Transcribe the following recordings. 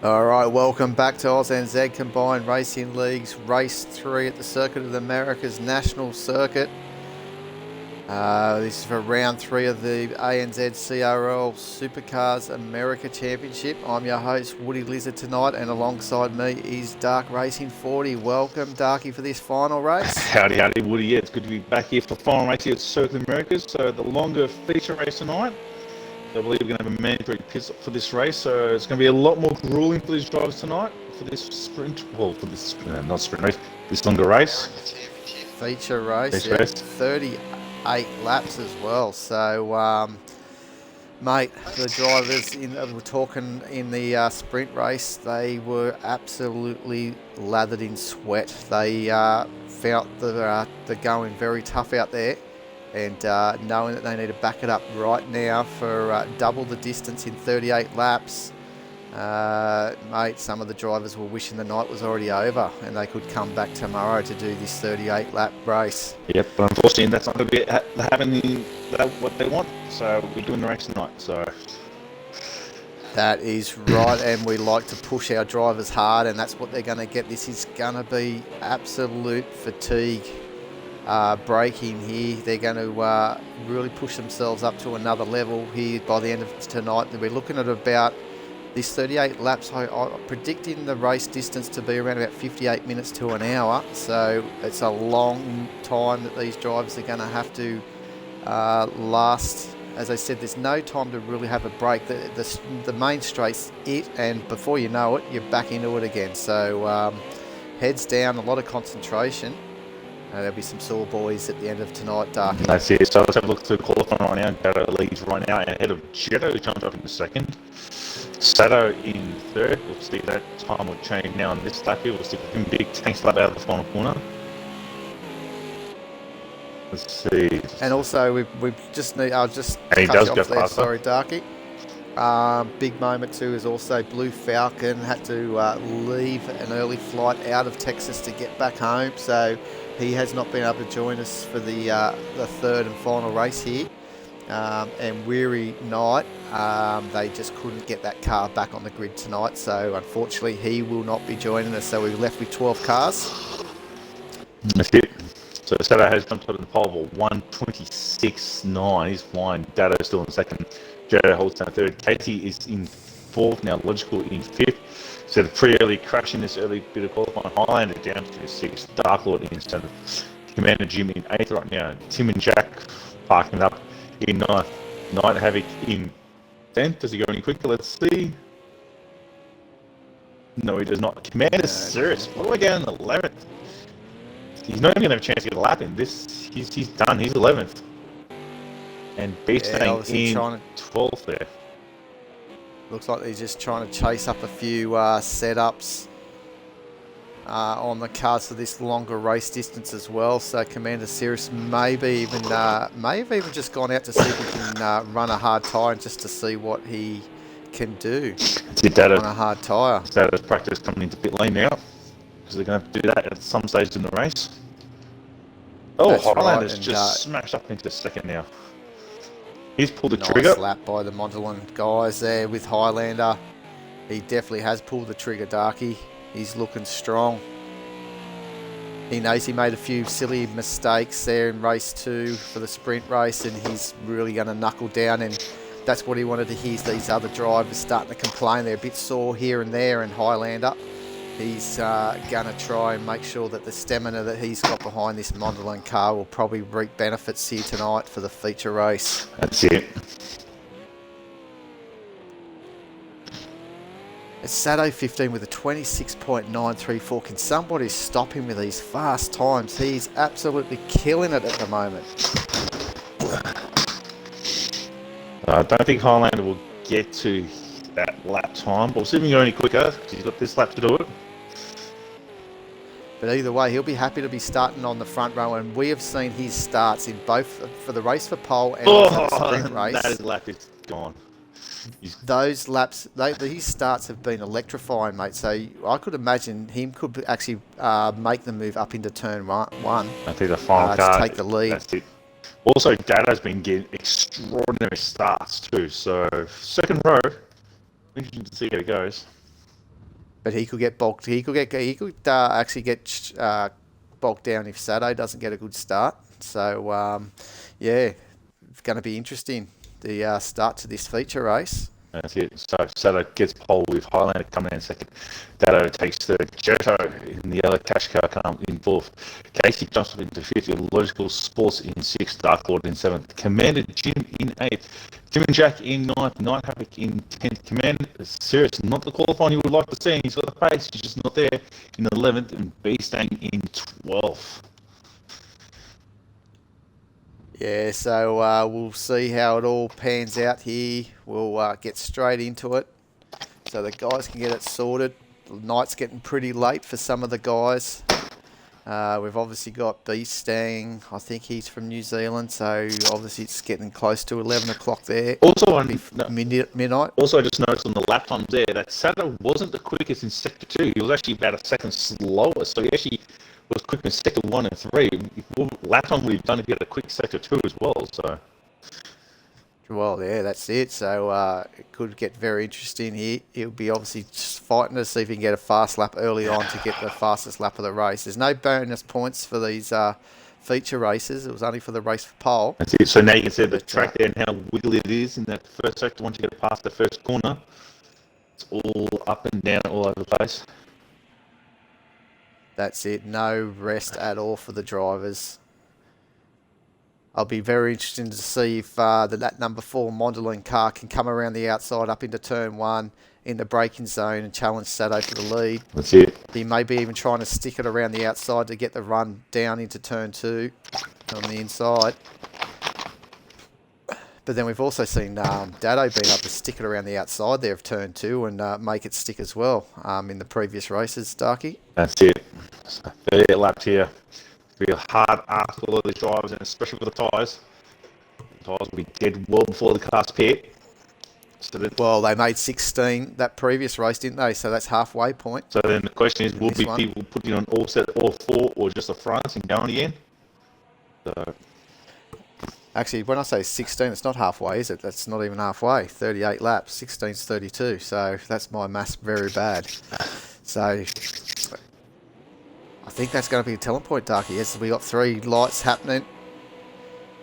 All right, welcome back to ANZ Combined Racing League's Race 3 at the Circuit of the Americas National Circuit. This is for round 3 of the ANZCRL SuperCars America Championship. I'm your host, Woody Lizard, tonight, and alongside me is Dark Racing 40. Welcome, Darky, for this final race. Howdy, Woody. Yeah, it's good to be back here for the final race here at Circuit of the Americas. So the longer feature race tonight. I believe we're going to have a mandatory pit stop for this race, so it's going to be a lot more grueling for these drivers tonight for this sprint. Well, for this not sprint race, this longer race. Feature race, yeah, 38 laps as well. So, mate, the drivers we're talking in the sprint race, they were absolutely lathered in sweat. They felt that they're going very tough out there. And knowing that they need to back it up right now for double the distance in 38 laps, mate, some of the drivers were wishing the night was already over and they could come back tomorrow to do this 38-lap race. Yep, but unfortunately that's not going to be happening what they want, so we're doing the race tonight. So that is right, and we like to push our drivers hard, and that's what they're going to get. This is going to be absolute fatigue. Braking here. They're going to really push themselves up to another level here by the end of tonight. We're looking at about this 38 laps. I'm predicting the race distance to be around about 58 minutes to an hour. So it's a long time that these drivers are going to have to last. As I said, there's no time to really have a break. The main straight's it, and before you know it, you're back into it again. So heads down, a lot of concentration. There'll be some sore boys at the end of tonight, Dark. That's it. So let's have a look through qualifying right now. Dado leads right now ahead of Jetto, who comes up in second. Sato in third. We'll see that time will change now on this lap here. We'll see him big tanks lap out of the final corner. Let's see. And also, we just need. I'll just. And he does go faster. Sorry, Darky. Big moment too is also Blue Falcon had to leave an early flight out of Texas to get back home, so he has not been able to join us for the third and final race here. And Weary Night, they just couldn't get that car back on the grid tonight, so unfortunately he will not be joining us. So we're left with 12 cars. That's it. So Sato has jumped up in the pole for 1:26.9. He's flying. Dado still in second. Joe holds down third. Katie is in fourth now. Logical in fifth. So the pretty early crash in this early bit of qualifying. Highlander down to sixth. Dark Lord in seventh. Commander Jim in eighth right now. Tim and Jack parking up in ninth. Night Havoc in 10th. Does he go any quicker? Let's see. No, he does not. Commander Cirrus all the way down in 11th. He's not even going to have a chance to get a lap in. He's done. He's 11th. And Beastang in 12th there. Looks like he's just trying to chase up a few setups on the cars for this longer race distance as well. So Commander Cirrus may have even just gone out to see if he can run a hard tyre just to see what he can do on a hard tyre. Dada's practice coming into pit lane now, because they're going to have to do that at some stage in the race. Oh, Highlander's just smashed up into second now. He's pulled the trigger. Nice lap by the Montalon guys there with Highlander. He definitely has pulled the trigger, Darky. He's looking strong. He knows he made a few silly mistakes there in race 2 for the sprint race, and he's really going to knuckle down, and that's what he wanted to hear. These other drivers starting to complain. They're a bit sore here and there, and Highlander, he's going to try and make sure that the stamina that he's got behind this Mondelon car will probably reap benefits here tonight for the feature race. That's it. It's Sato 15 with a 26.934. Can somebody stop him with these fast times? He's absolutely killing it at the moment. I don't think Highlander will get to that lap time, but we'll see if he can go any quicker, because he's got this lap to do it. But either way, he'll be happy to be starting on the front row, and we have seen his starts in both for the race for pole and the sprint race. That lap is gone. Those laps, his starts have been electrifying, mate. So I could imagine him could actually make the move up into turn one. I think the final car to take the lead. That's it. Also, Dada's been getting extraordinary starts too. So second row, interesting to see how it goes. But he could get bulked. He could actually get bulked down if Sato doesn't get a good start. So yeah, it's going to be interesting. The start to this feature race. That's it. So Sato gets pole with Highlander coming in second. Dado takes third. Jetto in the yellow cash car comes in fourth. Casey jumps up into fifth. Logical Sports in sixth. Dark Lord in seventh. Commander Jim in eighth. Tim and Jack in ninth. Night Havoc in 10th. Commander Serious, not the qualifying you would like to see. He's got the pace, he's just not there in 11th. And Beastang in 12th. Yeah, so we'll see how it all pans out here. We'll get straight into it so the guys can get it sorted. The night's getting pretty late for some of the guys. We've obviously got Beastang. I think he's from New Zealand, so obviously it's getting close to 11 o'clock there. Also, midnight. Also, I just noticed on the lap times there that Sato wasn't the quickest in Sector 2. He was actually about a second slower, so he actually was quick in Sector 1 and 3. Lap time we've done if he had a quick Sector 2 as well, so... Well, yeah, that's it. So it could get very interesting here. He'll be obviously just fighting to see if he can get a fast lap early on to get the fastest lap of the race. There's no bonus points for these feature races. It was only for the race for pole. That's it. So now you can see the track there and how wiggly it is in that first sector once you get past the first corner. It's all up and down all over the place. That's it. No rest at all for the drivers. I'll be very interested to see if that number 4 Mondelin car can come around the outside up into turn 1 in the braking zone and challenge Sato for the lead. That's it. He may be even trying to stick it around the outside to get the run down into turn 2 on the inside. But then we've also seen Dado being able to stick it around the outside there of turn 2 and make it stick as well in the previous races, Darky. That's it. So 38 laps here. Be a hard ask for all of these drivers, and especially for the tyres. The tyres will be dead well before the cars pit. So well, they made 16 that previous race, didn't they? So that's halfway point. So then the question is, will be people putting on all 4 or just the fronts and going again? So. Actually, when I say 16, it's not halfway, is it? That's not even halfway. 38 laps, 16's 32. So that's my maths very bad. So I think that's going to be a telling point, Darky. Yes, we got 3 lights happening.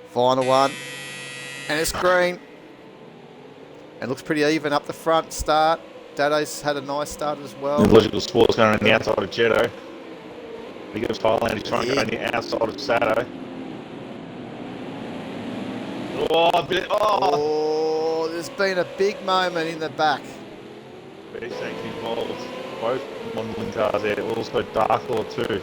Final one. And it's green. And looks pretty even up the front start. Dado's had a nice start as well. And Logical Sports going on the outside of Jetto. He goes Thailand, he's trying to go on the outside of Sato. Oh, there's been a big moment in the back. He's involved. Both Mondelin cars there. Also Dark Lord too.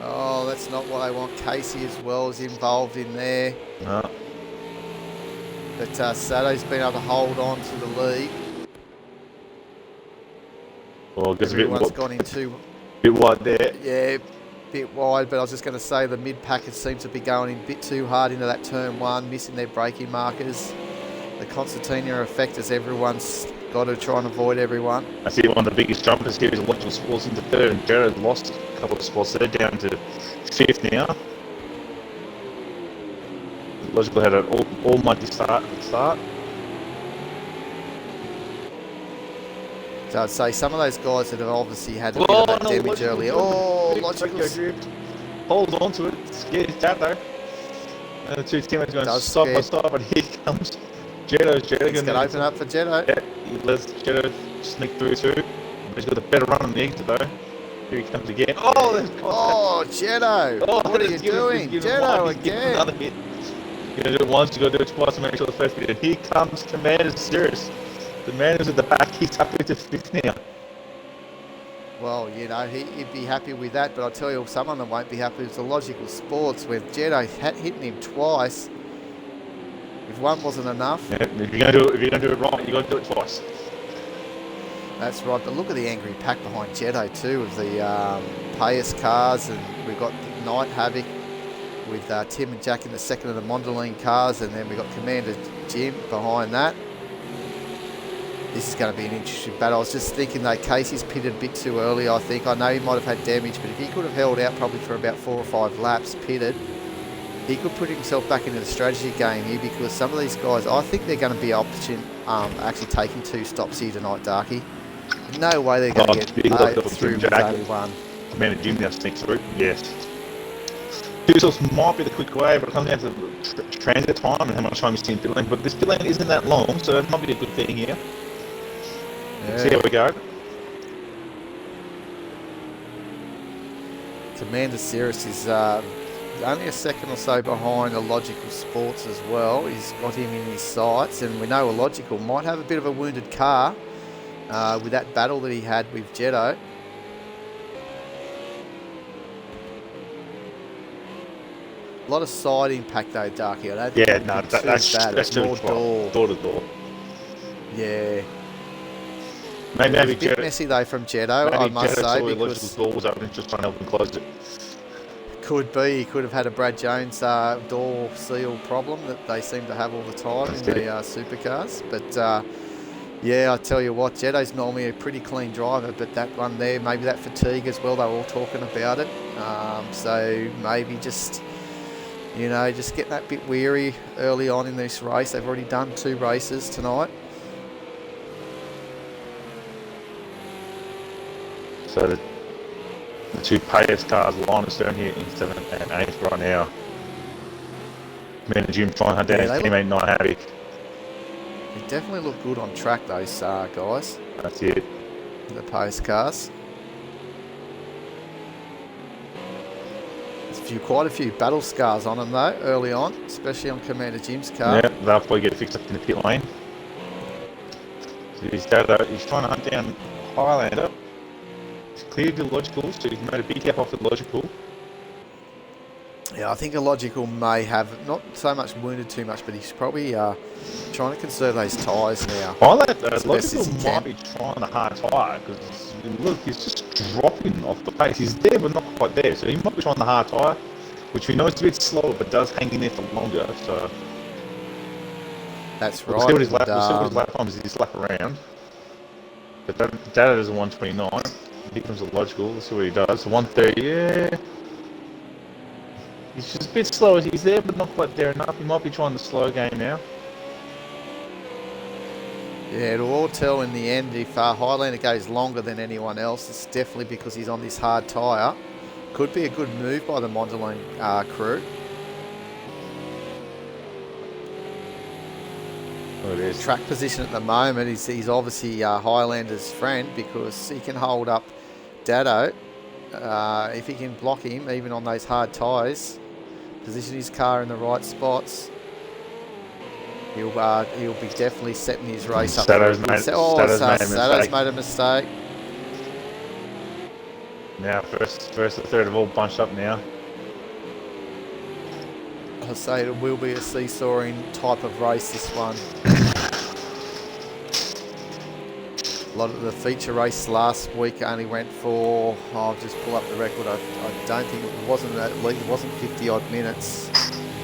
Oh, that's not what I want. Casey as well is involved in there. No. But Sato's been able to hold on to the lead. Well, everyone's gone into bit wide there. Yeah, bit wide. But I was just going to say the mid package seems to be going in a bit too hard into that turn 1, missing their braking markers. The concertina effect as everyone's got to try and avoid everyone. I see one of the biggest jumpers here is Logical Sports into 3rd, and Jared lost a couple of spots there, down to 5th now. Logical had an almighty start. So I'd say some of those guys that have obviously had a bit of that damage earlier. Oh, Logical. Hold on to it. Scared that though. And the 2 teammates going side by side, but here comes Jetto. It's going to open up for Jetto. Yeah, he lets Jetto sneak through too. He's got a better run on the exit though. Here he comes again. Oh, Jetto. Oh, what are you doing? Jetto again. Another hit. You're going to do it once, you've got to do it twice to make sure the first hit. And here comes Commander Serious. The man who's at the back, he's up into 5th now. Well, you know, he'd be happy with that, but I'll tell you, someone that won't be happy is the Logical Sports, with Jetto hitting him twice. If one wasn't enough. Yeah, if you're going to do it right, you've got to do it twice. That's right, but look at the angry pack behind Jetto too, of the Payas cars, and we've got Night Havoc with Tim and Jack in the second of the Mondelin cars, and then we've got Commander Jim behind that. This is going to be an interesting battle. I was just thinking that Casey's pitted a bit too early, I think. I know he might have had damage, but if he could have held out probably for about 4 or 5 laps pitted, he could put himself back into the strategy game here, because some of these guys, I think they're going to be actually taking 2 stops here tonight, Darky. No way they're going to get big look up through Jim with Jack. only one. Man, Jim now sneaks through. Yes. Two might be the quick way, but it comes down to transit time and how much time you see in pit lane. But this pit lane isn't that long, so it might be a good thing here. Yeah. See how we go. Commander Cirrus is only a second or so behind Illogical Sports as well. He's got him in his sights, and we know Illogical might have a bit of a wounded car with that battle that he had with Jetto. A lot of side impact though, Darky. I don't think Yeah, it'll no, be too that's bad. It's more door. Door to door. Yeah. Maybe It was a bit Jetto, messy though from Jetto, I must Jetto say, saw because Illogical door was open and just trying to help him close it. could be he could have had a Brad Jones door seal problem that they seem to have all the time in the supercars. But yeah, I tell you what, Jetto's normally a pretty clean driver, but that one there, maybe that fatigue as well. They were all talking about it. So maybe just, you know, just getting that bit weary early on in this race. They've already done 2 races tonight. So the 2 pace cars line us down here in 7th and 8th right now. Man and Jim trying to hunt down his teammate Night Havoc. They definitely look good on track, those guys. That's it. The pace cars. There's quite a few battle scars on them though, early on, especially on Commander Jim's car. Yeah, they'll probably get fixed up in the pit lane. So he's trying to hunt down Highlander. He's cleared the Illogical, so he's made a big gap off the Illogical. Yeah, I think Illogical may have not so much wounded too much, but he's probably trying to conserve those tyres now. Illogical might be trying the hard tyre because look, he's just dropping off the pace. He's there, but not quite there. So he might be trying the hard tyre, which we know is a bit slower, but does hang in there for longer. So that's right. We'll see what his lap time is this lap around. But that is a 129. Here comes Illogical. Let's see what he does. 130. Yeah. He's just a bit slow. He's there, but not quite there enough. He might be trying the slow game now. Yeah, it'll all tell in the end if Highlander goes longer than anyone else. It's definitely because he's on this hard tyre. Could be a good move by the Mondelon crew. Oh, it is. Track position at the moment, he's obviously Highlander's friend because he can hold up Dado. If he can block him, even on those hard tyres, position his car in the right spots, he'll be definitely setting his race up. Sato's made a mistake. Now, first and third have all bunched up now. I say it will be a seesawing type of race, this one. A lot of the feature race last week only went for, I'll just pull up the record, I don't think it wasn't 50 odd minutes.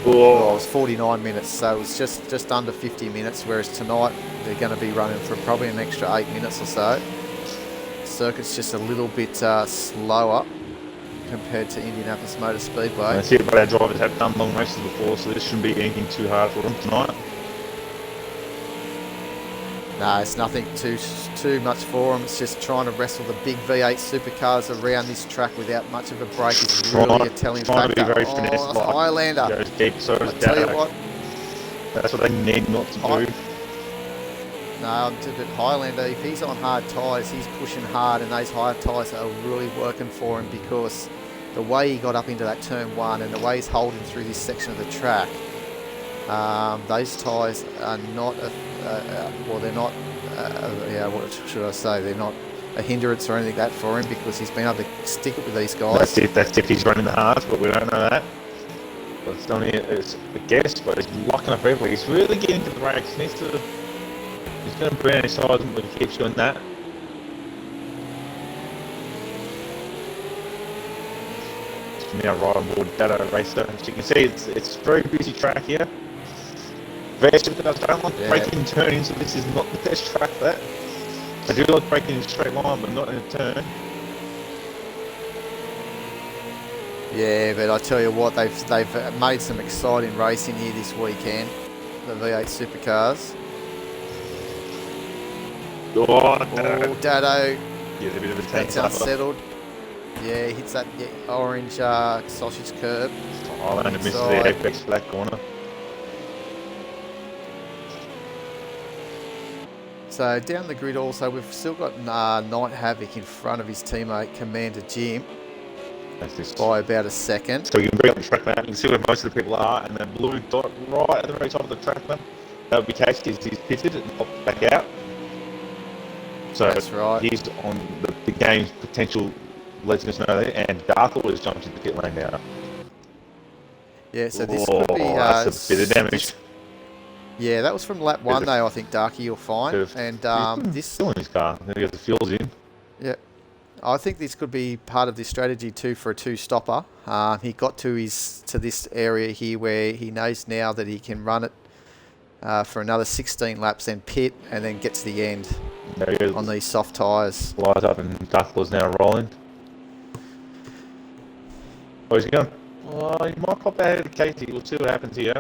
Well, it was 49 minutes, so it was just under 50 minutes, whereas tonight they're going to be running for probably an extra 8 minutes or so. The circuit's just a little bit slower compared to Indianapolis Motor Speedway. That's it, but our drivers have done long races before, so this shouldn't be anything too hard for them tonight. No, it's nothing too much for them. It's just trying to wrestle the big V8 supercars around this track without much of a break is really a telling factor. To be very finesse, like, Highlander. Goes deep, so I tell you what. That's what they need not to do. No, but Highlander, if he's on hard tyres, he's pushing hard, and those hard tyres are really working for him because the way he got up into that turn 1 and the way he's holding through this section of the track, those tyres are not, they're not, what should I say, they're not a hindrance or anything like that for him because he's been able to stick it with these guys. That's if he's running the hards, but we don't know that. But it's only a guess, but he's locking up everywhere. He's really getting to the brakes. He's going to burn his sides when he keeps doing that. Now right on board Dado Racer. As you can see, it's a very busy track here. Very supercars don't like braking and turning, so this is not the best track for that. I do like braking in a straight line, but not in a turn. Yeah, but I tell you what, they've made some exciting racing here this weekend, the V8 supercars. Oh, Dado. Yeah, a bit of a tank That's unsettled. Yeah, he hits that orange sausage curb. Highlander misses the apex black corner. So down the grid also, we've still got Night Havoc in front of his teammate Commander Jim by about a second. So you can bring up the track map, you can see where most of the people are, and that blue dot right at the very top of the track map, that would be Casey, he's pitted and popped back out. So that's right. He's on the game's potential, letting us know there, and Darkle has jumped into the pit lane now. Yeah, so this could be... that's a bit of damage. Yeah, that was from lap 1 though, I think, Darky, you'll find. And this... fuel in his car, then he got the fuels in. Yeah. I think this could be part of the strategy too for a two-stopper. He got to this area here where he knows now that he can run it for another 16 laps, then pit, and then get to the end on these soft tyres. Light up and Darkle's now rolling. Where's he going? Oh, he might pop ahead of Casey. We'll see what happens here.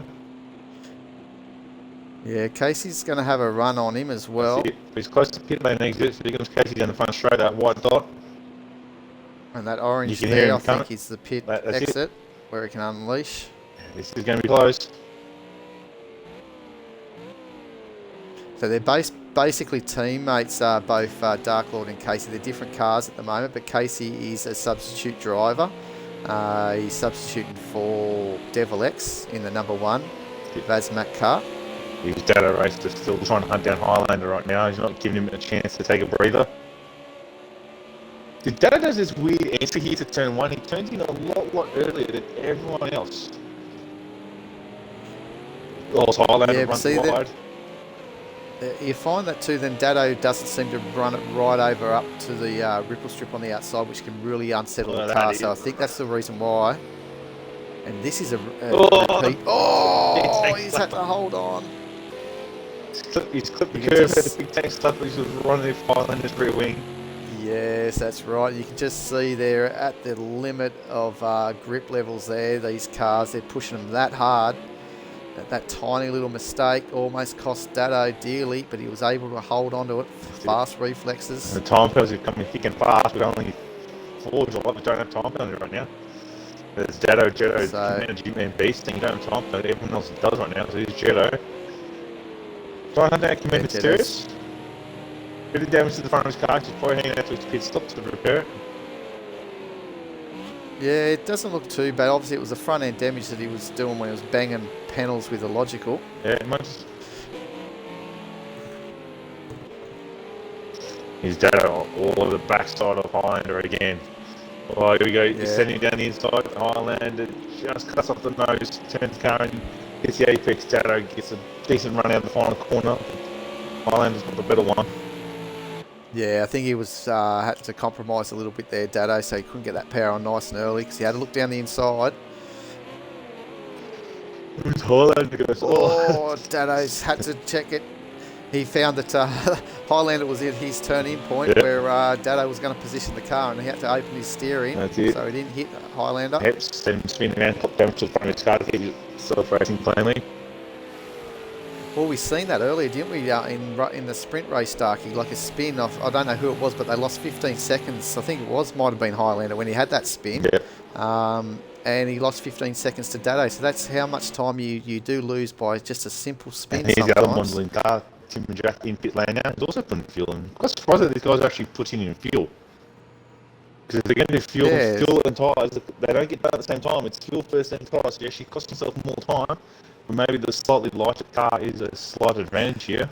Yeah, Casey's going to have a run on him as well. He's close to pit lane exit, so here comes Casey down the front straight, that white dot. And that orange there, I think, is the pit exit, where he can unleash. This is going to be close. So they're basically teammates, both Dark Lord and Casey. They're different cars at the moment, but Casey is a substitute driver. He's substituting for Devil X in the number 1 Vazmat car. His Dado racer still trying to hunt down Highlander right now. He's not giving him a chance to take a breather. The Dado does this weird entry here to turn 1. He turns in a lot earlier than everyone else. Highlander runs wide. You find that too, then Dado doesn't seem to run it right over up to the ripple strip on the outside, which can really unsettle the car. So I think that's the reason why. And this is a repeat. Oh, he's had to hold on. He's clipped the curve, had a big tank stuff, he's running the Highlander's rear wing. Yes, that's right. You can just see they're at the limit of grip levels there, these cars. They're pushing them that hard. That tiny little mistake almost cost Dado dearly, but he was able to hold on to it. Fast reflexes. And the time penalties are coming thick and fast, but only Fords or what don't have time penalty right now. There's Dado, Commander Jim and Beast, and you don't have time penalty. Everyone else does right now, so here's Jetto. Try and hunt down Commander Sirius. Bit of damage to the front of his car, he's probably hanging out to his pit stop to repair it. Yeah, it doesn't look too bad. Obviously, it was the front end damage that he was doing when he was banging panels with the logical. Yeah, much. He's Dado all over the backside of Highlander again. Oh, here we go. He's sending down the inside. Highlander just cuts off the nose, turns the car and hits the apex. Dado gets a decent run out of the final corner. Highlander's got the better one. Yeah, I think he was had to compromise a little bit there, Dado, so he couldn't get that power on nice and early because he had to look down the inside. Highlander goes, Dado's had to check it. He found that Highlander was at his turn-in point where Dado was going to position the car and he had to open his steering. That's it. So he didn't hit Highlander. Yep, send him spinning around, pop damage to the front of his car to keep himself racing plainly. Well, we've seen that earlier, didn't we, in the sprint race, Darky, like a spin off, I don't know who it was, but they lost 15 seconds. I think it might have been Highlander when he had that spin. And he lost 15 seconds to Dado, so that's how much time you do lose by just a simple spin. And here's the other modelling car, Tim and Jack in pit lane now. He's also putting fuel in. I'm quite surprised that these guys are actually putting in fuel. Because if they're going to do fuel and tyres, they don't get done at the same time. It's fuel first and tyres, so you actually cost yourself more time. But maybe the slightly lighter car is a slight advantage here.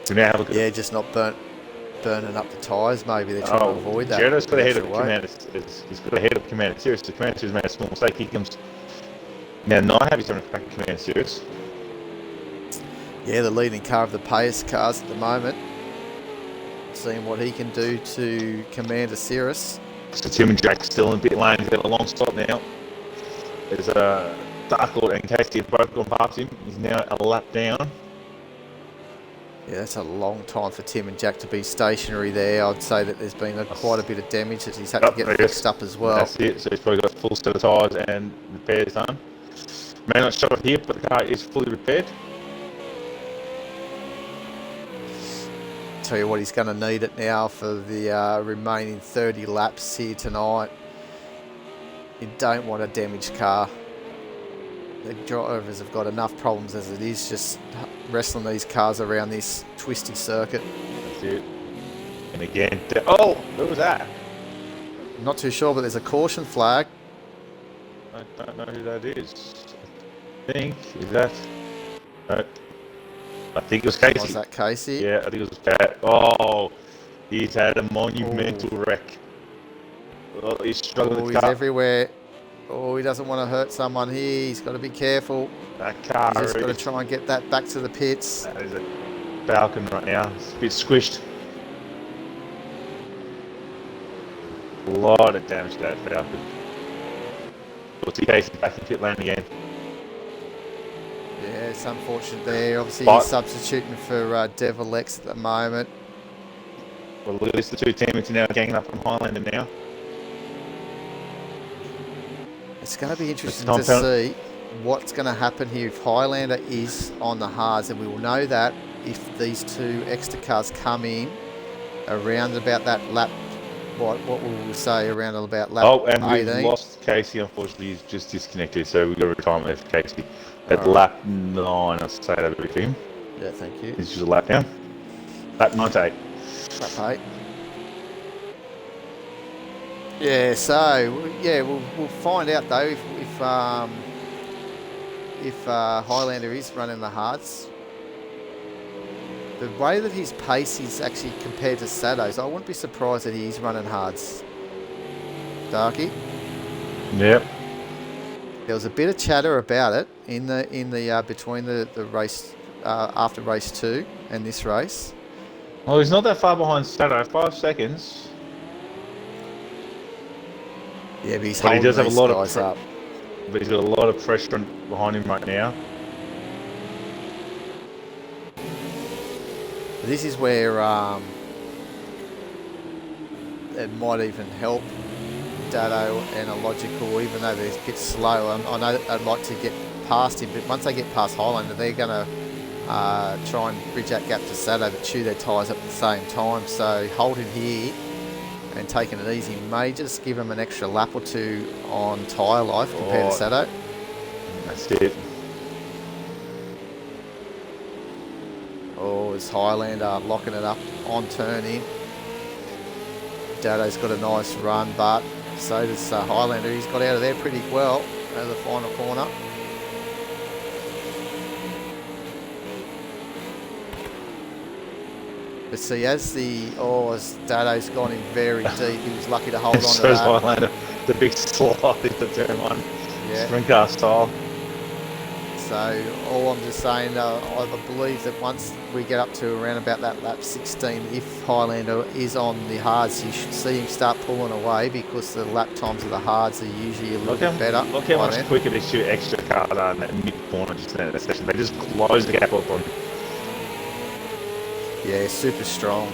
So now have a look at just not burning up the tyres, maybe they're trying to avoid that. Jetto's got ahead of Commander. He's got ahead of Commander Sirius. So Commander Sirius made a small mistake. He comes now. Night Happy's having a crack at Commander Sirius. Yeah, the leading car of the Payas cars at the moment. Seeing what he can do to Commander Sirius. So Tim and Jack still in pit lane. He's got a long stop now. There's Dark Lord and Casey have both gone past him. He's now a lap down. Yeah, that's a long time for Tim and Jack to be stationary there. I'd say that there's been quite a bit of damage that he's had to get fixed up as well. That's it. So he's probably got a full set of tyres and repairs done. May not show it here, but the car is fully repaired. tell you what, he's going to need it now for the remaining 30 laps here tonight. You don't want a damaged car. The drivers have got enough problems as it is, just wrestling these cars around this twisty circuit. That's it. And again, oh, where was that? Not too sure, but there's a caution flag. I don't know who that is. I think, is that? No. I think it was Casey. Was that Casey? Yeah, I think it was Cat. Oh, he's had a monumental wreck. Oh, he's struggling with the car. He's everywhere. Oh, he doesn't want to hurt someone here. He's got to be careful. That car. He's just got to try and get that back to the pits. That is a Falcon right now. It's a bit squished. A lot of damage to that Falcon. We'll see Casey back in pit lane again. Yeah, it's unfortunate there. Obviously, he's substituting for Devil X at the moment. Well, at least the two teammates are now ganging up on Highlander now. It's going to be interesting to see what's going to happen here if Highlander is on the hards, and we will know that if these two extra cars come in around about that lap. What will we say around about lap 18? Oh, and we've lost Casey. Unfortunately, he's just disconnected, so we've got to retirement for Casey at lap 9. I'll say that with him. Yeah, thank you. This is a lap now. Lap 98. Lap 8. Yeah, so yeah, we'll find out though if Highlander is running the hards. The way that his pace is actually compared to Sado's, I wouldn't be surprised that he is running hards. Darky. Yep. There was a bit of chatter about it in the between the race after race 2 and this race. Well, he's not that far behind Sado. 5 seconds. Yeah, but he's but holding he does have a lot guys of up. But he's got a lot of pressure behind him right now. This is where it might even help Dado and Illogical, even though they're a bit slow. I know I'd like to get past him, but once they get past Highlander, they're going to try and bridge that gap to Sado, but chew their tyres up at the same time. So holding here and taking it easy may just give him an extra lap or two on tyre life compared to Sado. That's it. Oh, it's Highlander locking it up on turning. Dado's got a nice run, but so does Highlander. He's got out of there pretty well out of the final corner. But see, as Dado's gone in very deep, he was lucky to hold on to So is that. Highlander. The big slide into turn 1. Yeah. Sprint car style. So all I'm just saying, I believe that once we get up to around about that lap 16, if Highlander is on the hards, you should see him start pulling away, because the lap times of the hards are usually a little bit better. Look how much quicker these two extra cars are in that mid-corner just in that section. They just close the gap up on. Yeah, super strong.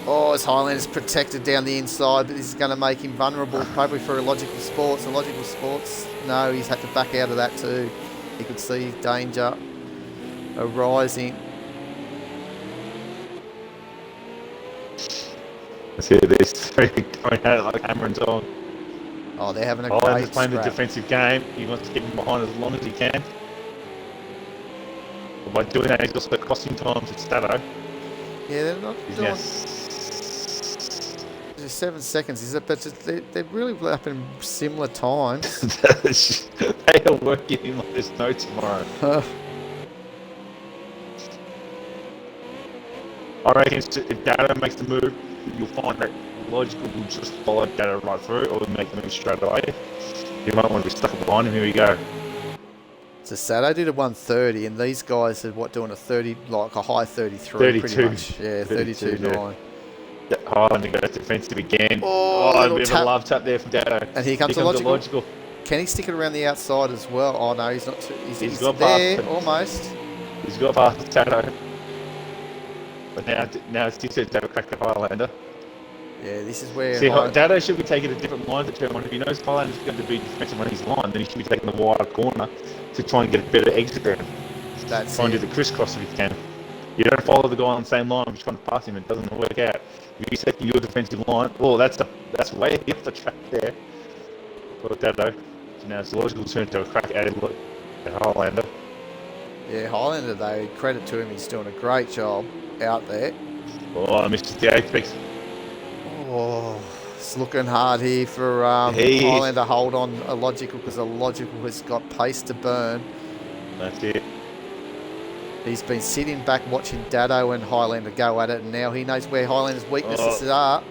Oh, as Highlander's protected down the inside, but this is going to make him vulnerable, probably for Illogical Sports. Illogical Sports, no, he's had to back out of that too. You could see danger arising. Let's hear this. Going at it like hammer and tong. Oh, they're having a great He's playing the scrap. defensive game. He wants to keep him behind as long as he can. But by doing that, he's also costing time to Stato. Yeah, they're not He's doing... now... Just 7 seconds, is it? But they're really up in similar times. They are working him like there's no tomorrow. I reckon if Data makes the move, you'll find that Logical will just follow Data right through, or make the move straight away. You might want to be stuck behind him. Here we go. So Sato did a 130, and these guys are doing a 30, like a high 33, 32. pretty much. Yeah, 32.9. Highlander goes defensive again. Oh, A bit of a love tap there from Dado. And here comes the Logical. Can he stick it around the outside as well? Oh no, he's not. He's got there past almost. He's got past Dado. But now it's just Dado cracked the Highlander. Yeah, this is where... See, Dado should be taking a different line to turn 1. If he knows Highlander's going to be defensive on his line, then he should be taking the wide corner to try and get a better exit route. That's try and do the crisscross if he can. You don't follow the guy on the same line. If you're trying to pass him, it doesn't work out. If you set your defensive line, well, that's way up the track there. Got that though. So now it's logical turn to a crack at Highlander. Yeah, Highlander, though, credit to him, he's doing a great job out there. Oh, I missed the apex. Oh, it's looking hard here for Highlander to hold on Illogical, because Illogical has got pace to burn. That's it. He's been sitting back watching Dado and Highlander go at it, and now he knows where Highlander's weaknesses are.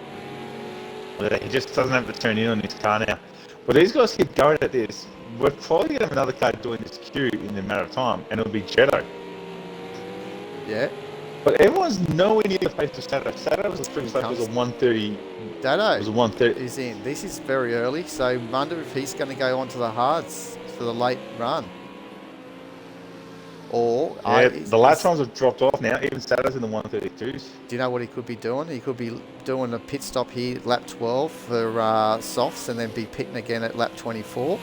He just doesn't have to turn in on his car now. But these guys keep going at this. We're probably going to have another car doing this queue in a matter of time, and it'll be Jetto. Yeah. But everyone's nowhere near the pace of Sato. Sato was a 130. Dado was a 130. is in. This is very early, so I wonder if he's going to go onto the hards for the late run. Or the lap times have dropped off now. Even Sato's in the 132s. Do you know what he could be doing? He could be doing a pit stop here, lap 12 for softs, and then be pitting again at lap 24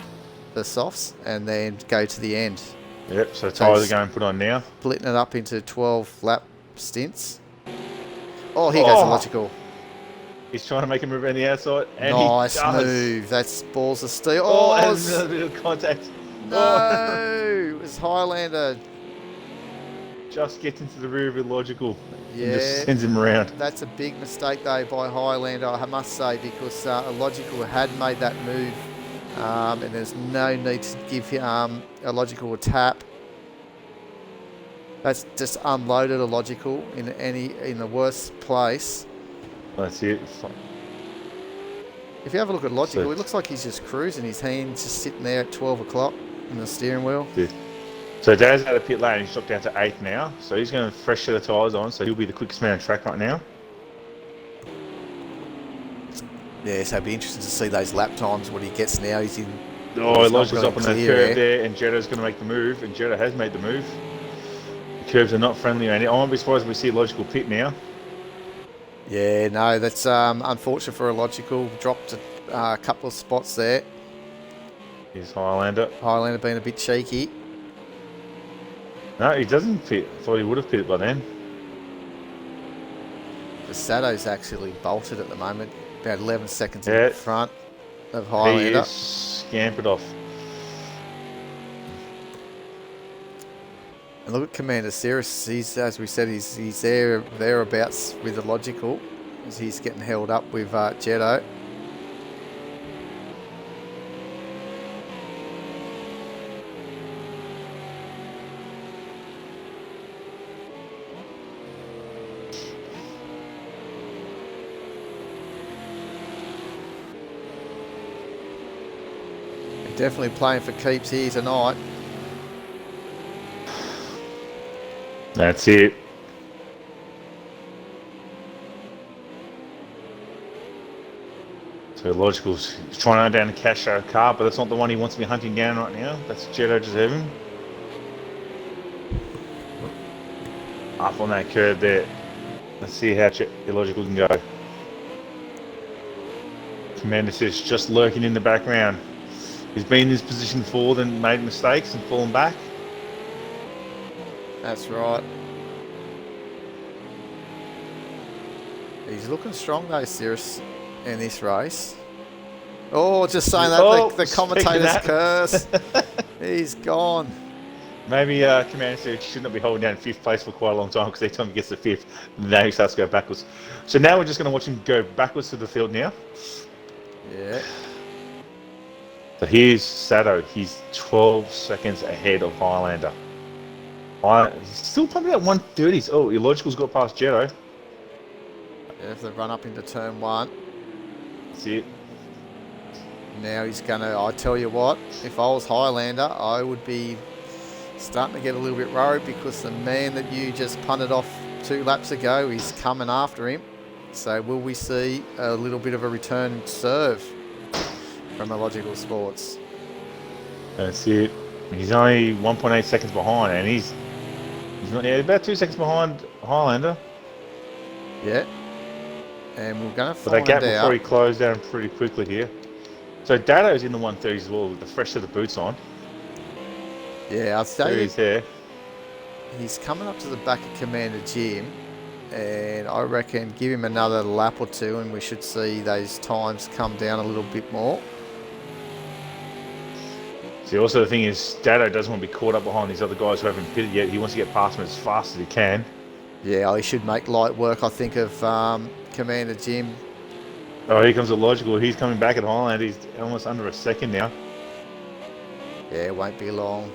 for softs, and then go to the end. Yep. So tyres are going put on now. Splitting it up into 12 lap stints. Oh, here goes Illogical. He's trying to make him move around the outside. And nice he does. move. That's balls of steel. Oh, and another bit of contact. No, it was Highlander. Just gets into the rear of Illogical. Yeah. And just sends him around. That's a big mistake, though, by Highlander, I must say, because Illogical had made that move, and there's no need to give Illogical a tap. That's just unloaded Illogical in the worst place. That's it. If you have a look at Illogical, it looks like he's just cruising. His hand's just sitting there at 12 o'clock in the steering wheel. Yeah. So Dad's out of pit lane. He's dropped down to 8th now. So he's going to fresh set of tyres on. So he'll be the quickest man on track right now. Yeah, so it'll be interesting to see those lap times, what he gets now. He's in. Oh, Logical's really up on that curve there, and Jetto's going to make the move, and Jetto has made the move. The curves are not friendly around here. I won't be surprised if we see Logical pit now. Yeah, no, that's unfortunate for Illogical. Dropped a couple of spots there. Here's Highlander. Highlander being a bit cheeky. No, he doesn't pit. I thought he would have pitted by then. The Sato's actually bolted at the moment. About 11 seconds in front of Highlander. He is scampered off. And look at Commander Cirrus. He's, as we said, he's thereabouts with Illogical, as he's getting held up with Jetto. Definitely playing for keeps here tonight. That's it. So Logical's trying to run down the cash car, but that's not the one he wants to be hunting down right now. That's Jetto just having. Up on that curve there. Let's see how Illogical can go. Commander says just lurking in the background. He's been in this position before, then made mistakes and fallen back. That's right. He's looking strong though, Cirrus, in this race. Oh, just saying that, the commentator's curse. He's gone. Maybe Commander said he should not be holding down 5th place for quite a long time, because every time he gets to 5th, now he starts to go backwards. So now we're just going to watch him go backwards to the field now. Yeah. So here's Sato. He's 12 seconds ahead of Highlander. He's still pumping out 130s. Oh, Illogical's got past Jetto. Yeah, if they run up into turn 1. That's it. Now he's going to, I tell you what, if I was Highlander, I would be starting to get a little bit worried, because the man that you just punted off 2 laps ago is coming after him. So will we see a little bit of a return serve from Illogical Sports? That's it. He's only 1.8 seconds behind, and he's not about 2 seconds behind Highlander. Yeah. And we're going to But find that gap out. will probably close down pretty quickly here. So Dato's in the 130s as well, with the fresh set of boots on. Yeah, I'll So say he's there. he's coming up to the back of Commander Jim, and I reckon give him another lap or two and we should see those times come down a little bit more. See, also the thing is, Dado doesn't want to be caught up behind these other guys who haven't pitted yet. He wants to get past them as fast as he can. Yeah, he should make light work, I think, of Commander Jim. Oh, here comes the logical. He's coming back at Highland. He's almost under a second now. Yeah, it won't be long.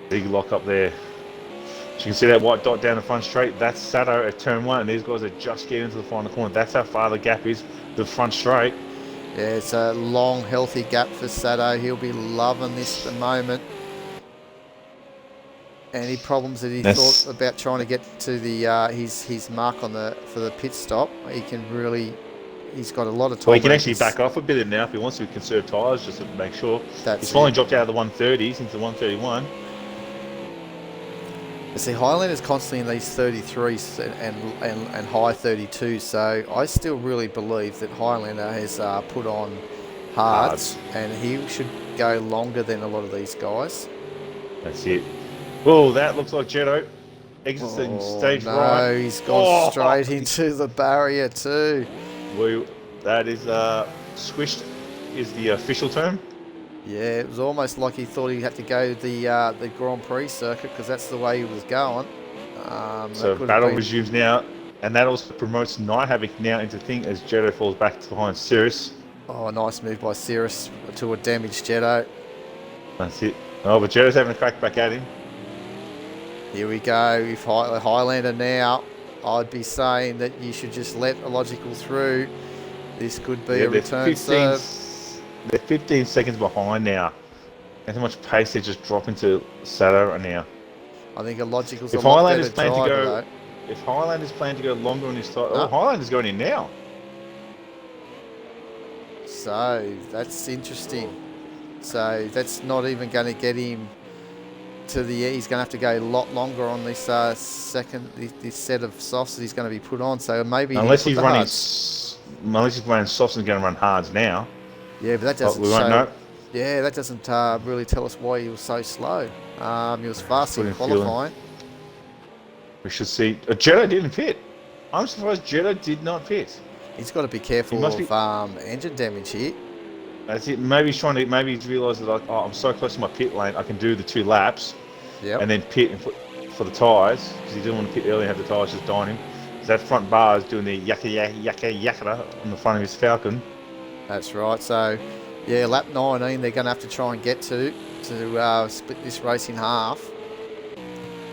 Big lock up there. So you can see that white dot down the front straight. That's Sato at turn 1, and these guys are just getting into the final corner. That's how far the gap is, the front straight. Yeah, it's a long, healthy gap for Sato. He'll be loving this at the moment. Any problems that he thought about trying to get to the his mark on for the pit stop? He can really. He's got a lot of time. Well, he can actually back off a bit now if he wants to conserve tyres, just to make sure. He's finally dropped out of the 130s into the 131. You see, Highland is constantly in these 33s and high 32s, so I still really believe that Highlander has put on hards, and he should go longer than a lot of these guys. That's it. Oh, that looks like Jetto. Exiting stage right. No, he's gone straight into the barrier too. That is squished is the official term. Yeah, it was almost like he thought he had to go the Grand Prix circuit because that's the way he was going. So battle resumes now, and that also promotes Night Havoc now into thing as Jetto falls back behind Cirrus. Oh, nice move by Cirrus to a damaged Jetto. That's it. Oh, but Jetto's having a crack back at him. Here we go. If Highlander now, I'd be saying that you should just let a logical through. This could be a return serve. They're 15 seconds behind now. And how much pace they're just dropping to Sato right now. I think a logical's a lot better driver, though. If Highlander's planning to go longer on his time, Highlander's going in now. So that's interesting. So that's not even going to get him to the. He's going to have to go a lot longer on this this set of softs that he's going to be put on. So maybe unless he's running softs and going to run hards now. Yeah, but that doesn't. We won't know. Yeah, that doesn't really tell us why he was so slow. He was fast in qualifying. We should see. Jetto didn't fit. I'm surprised Jetto did not fit. He's got to be careful of engine damage here. That's it. Maybe he's trying to. Maybe he's realised that I'm so close to my pit lane, I can do the 2 laps, and then pit and for the tyres because he didn't want to pit early and have the tyres just dying him. So that front bar is doing the yakka on the front of his Falcon. That's right. So, yeah, lap 19 they're going to have to try and get to split this race in half.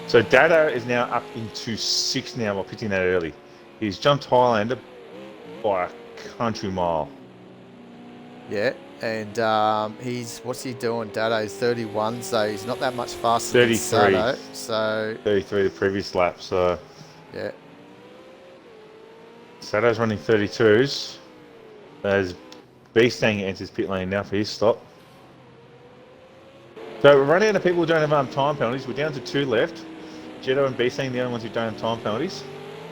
So Dado is now up into 6 now while pitting that early. He's jumped Highlander by a country mile. Yeah, and what's he doing? Dado's 31, so he's not that much faster than Sato. So 33 the previous lap. So yeah, Sato's running 32s. As Beastang enters pit lane now for his stop. So we're running out of people who don't have time penalties. We're down to 2 left. Jetto and Beastang the only ones who don't have time penalties.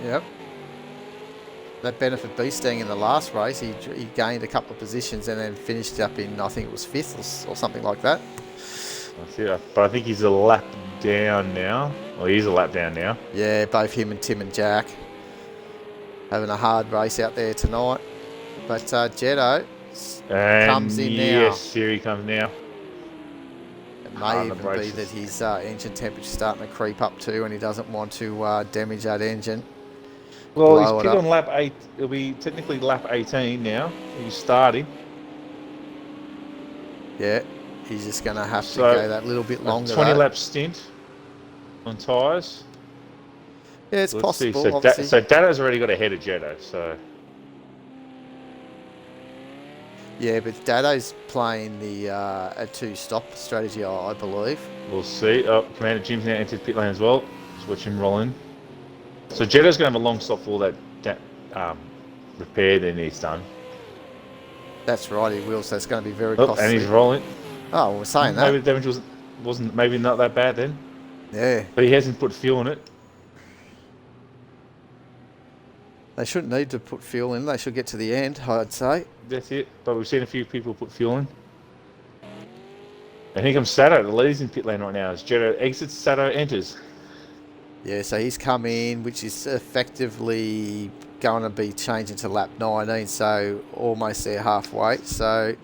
Yep. That benefited Beastang in the last race. He gained a couple of positions and then finished up in, I think it was 5th or something like that. That's it. But I think he's a lap down now. Well, he's a lap down now. Yeah, both him and Tim and Jack having a hard race out there tonight. But Jetto comes in now. Yes, here he comes now. It may even be that his engine temperature's starting to creep up too, and he doesn't want to damage that engine. Well, he's pit on lap 8. It'll be technically lap 18 now. He's starting. Yeah, he's just going to have to go that little bit longer. 20 lap stint on tyres. Yeah, it's possible. So Dato's already got ahead of Jetto. So yeah, but Dado's playing the a 2-stop strategy, I believe. We'll see. Oh, Commander Jim's now entered pit lane as well. Just watch him roll in. So Jetto's going to have a long stop for all that repair that needs done. That's right, he will. So it's going to be very costly. And he's rolling. Oh, we're saying that. Maybe the damage wasn't maybe not that bad then. Yeah. But he hasn't put fuel in it. They shouldn't need to put fuel in. They should get to the end, I'd say. That's it. But we've seen a few people put fuel in. And here comes Sato, the leader's in pit lane right now. As Jetto exits, Sato enters. Yeah, so he's come in, which is effectively going to be changing to lap 19, so almost there halfway. So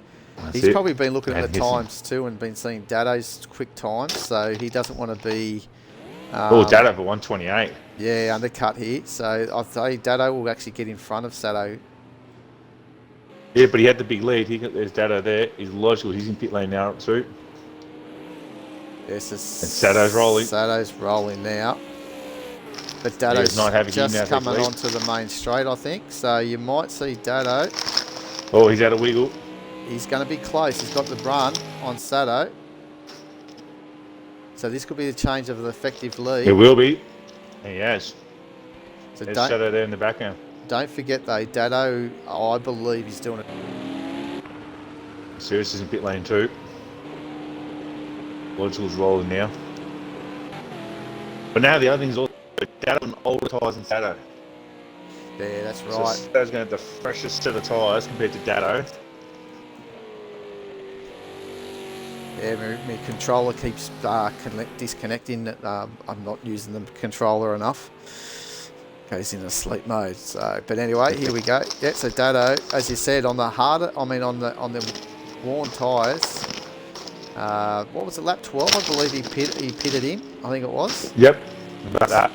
he's probably been looking at the times too and been seeing Dado's quick times, so he doesn't want to be... Dado for 128. Yeah, undercut here. So I'll say Dado will actually get in front of Sato. Yeah, but he had the big lead. There's Dado there. He's logical. He's in pit lane now too. Yes, and Sato's rolling. Sato's rolling now. But Dado's just coming onto the main straight, I think. So you might see Dado. Oh, he's out of wiggle. He's going to be close. He's got the run on Sato. So this could be the change of the effective lead. It will be. And he has. So there's Sato there in the background. Don't forget though, Dado, I believe he's doing it. Sirius is in pit lane too. Logical's rolling now. But now the other thing is also Dado on older tyres than Sato. Yeah, that's right. So Sato's going to have the freshest set of tyres compared to Dado. Yeah, my controller keeps disconnecting. I'm not using the controller enough. Goes into sleep mode. So, but anyway, here we go. Yeah, so Dado, as you said, on the harder, on the worn tyres. What was it? Lap 12, I believe he pitted in. I think it was. Yep, about that.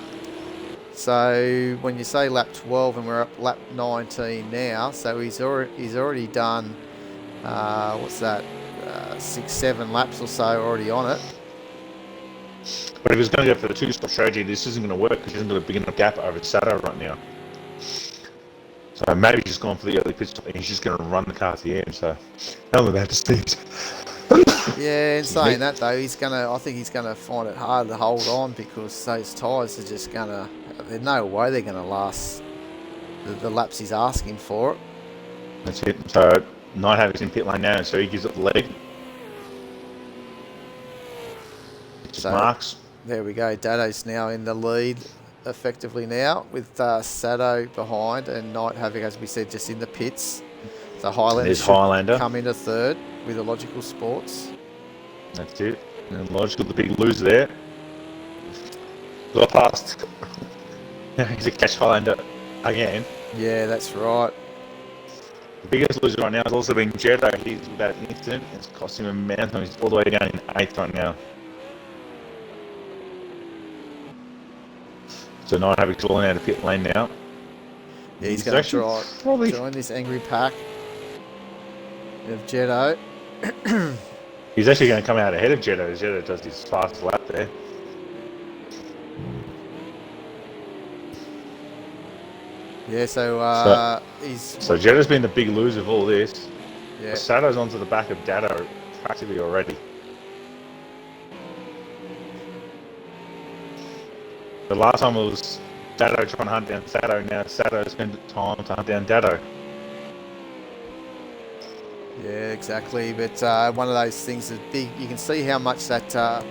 So when you say lap 12 and we're up lap 19 now, so he's already done. What's that? 6-7 laps or so already on it. But if he's going to go for the two-stop strategy, this isn't going to work because he hasn't got a big enough gap over Sato right now. So maybe he's just gone for the early pit stop and he's just going to run the car to the end. So I'm about to speed. Yeah, in saying that though, I think he's gonna find it hard to hold on because those tyres are just gonna. There's no way they're gonna last the laps he's asking for it. That's it. So Night Havoc's in pit lane now, so he gives up the lead. So marks. There we go. Dado's now in the lead effectively now with Sato behind and Night Havoc, as we said, just in the pits. So Highlander come into third with the Logical Sports. That's it. And Logical, the big loser there. Got past. He's a catch Highlander again. Yeah, that's right. The biggest loser right now has also been Jetto. He's about an incident. It's cost him a mountain. He's all the way down in 8th right now. So Night Havoc's rolling out of pit lane now. Yeah, he's going to join this angry pack of Jetto. He's actually going to come out ahead of Jetto as Jetto does his fast lap there. Yeah, so Jetto's been the big loser of all this. Yeah. Sato's onto the back of Dado practically already. The last time it was Dado trying to hunt down Sato, now Sato spent time to hunt down Dado. Yeah, exactly. But one of those things is big. You can see how much that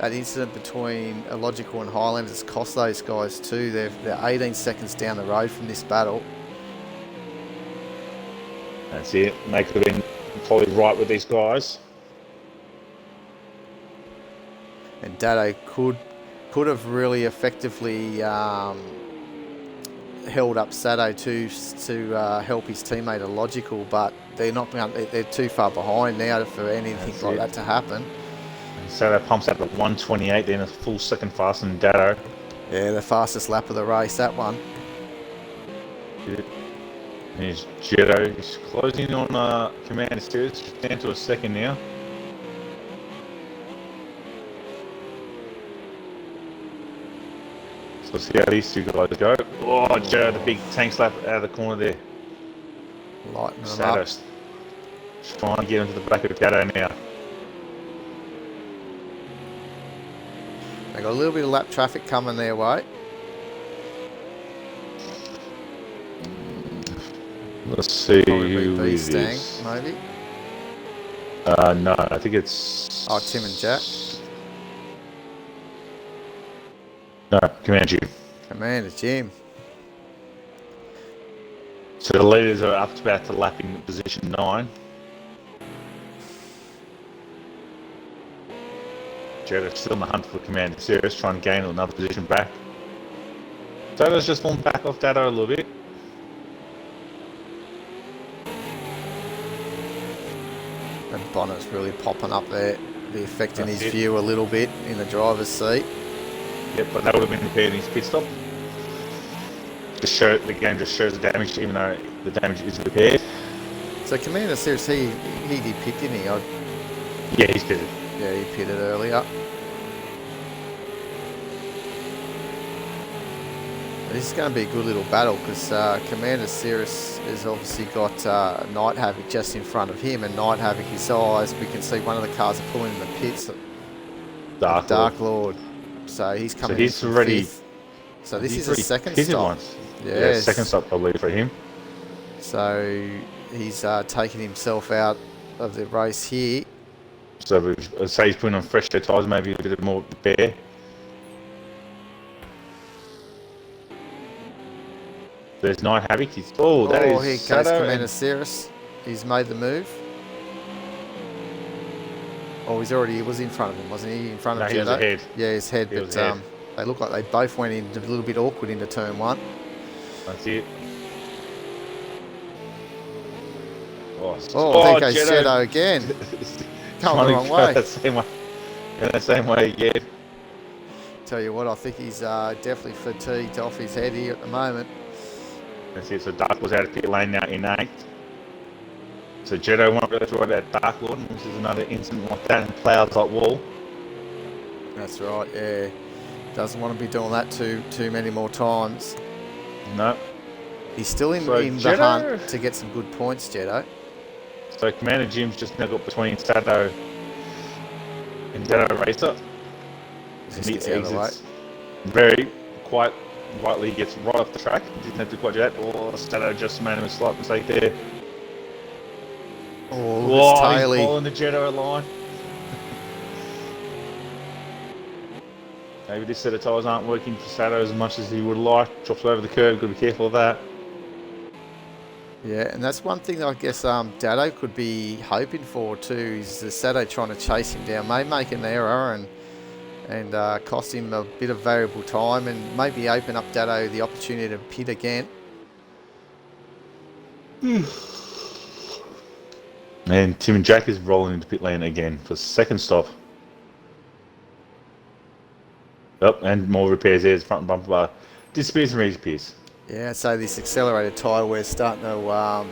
incident between Logical and Highlander has cost those guys too. They're 18 seconds down the road from this battle. That's it. And they could have been probably right with these guys. And Dado could have really effectively held up Sato to help his teammate Logical, but they're not. They're too far behind now for anything like that to happen. And Sato pumps out the 128, then a full second faster than Dado. Yeah, the fastest lap of the race, that one. And here's Jetto. He's closing on Commander Steers, down to a second now. So let's see how these two guys go. Oh, Jetto, the big tank slap out of the corner there. Lighten them Sato up. trying to get into the back of Dado now. They got a little bit of lap traffic coming their way. Let's see who Probably is Stang, this. maybe. No, I think it's... Oh, Tim and Jack. No, Commander Jim. Commander Jim. So the leaders are up to about to lapping position 9. Jeddah's still in the hunt for Commander Cirrus, trying to gain another position back. Dada's just fallen back off Dada a little bit. And Bonnet's really popping up there, be affecting That's his it. view a little bit in the driver's seat. Yep, but that would have been repaired in his pit stop. The game just shows the damage, even though the damage is repaired. So Commander Cirrus, he did pit, didn't he? Yeah, he's pitted. Yeah, he pitted earlier. This is going to be a good little battle because Commander Cirrus has obviously got Night Havoc just in front of him, and Night Havoc his eyes. We can see one of the cars are pulling in the pits. Dark Lord. So he's coming. So he's in already. fifth. So this is a second pitted stop. once. Yes. Yeah, second stop probably for him. So he's taking himself out of the race here. So I'd say he's putting on fresh tyres, maybe a bit more repair. There's Night Havoc. That is here goes Sato Commander Cirrus. He's made the move. Oh, he was in front of him, wasn't he? In front of No, he was Jeddah. ahead. Yeah, his head. He was But ahead. they look like they both went in a little bit awkward into turn one. That's it. There goes Jeddah again. Going the wrong way. The same way, yeah. Tell you what, I think he's definitely fatigued off his head here at the moment. That's it. So Dark was out of pit lane now in 8th. So Jeddah won't really throw that Dark Lord, which is another incident like that, and plows like wall. That's right, yeah. Doesn't want to be doing that too many more times. No. He's still in the Jeddah, hunt to get some good points, Jeddah. So Commander Jim's just now got between Sato and Jeddah Racer. Just gets out of the way. Very quite rightly gets right off the track. Didn't have to quite do that. Or Sato just made a slight mistake there. Oh, He's Taily. following the Jeddah line. Maybe this set of tyres aren't working for Sato as much as he would like. Drops over the curb. Got to be careful of that. Yeah, and that's one thing that I guess Dado could be hoping for too, is the Sato trying to chase him down, may make an error and cost him a bit of variable time, and maybe open up Dado the opportunity to pit again. And Tim and Jack is rolling into pit lane again for the second stop. Yep, and more repairs there. Front bumper bar disappears and reappears. Yeah, so this accelerated tyre wear is starting to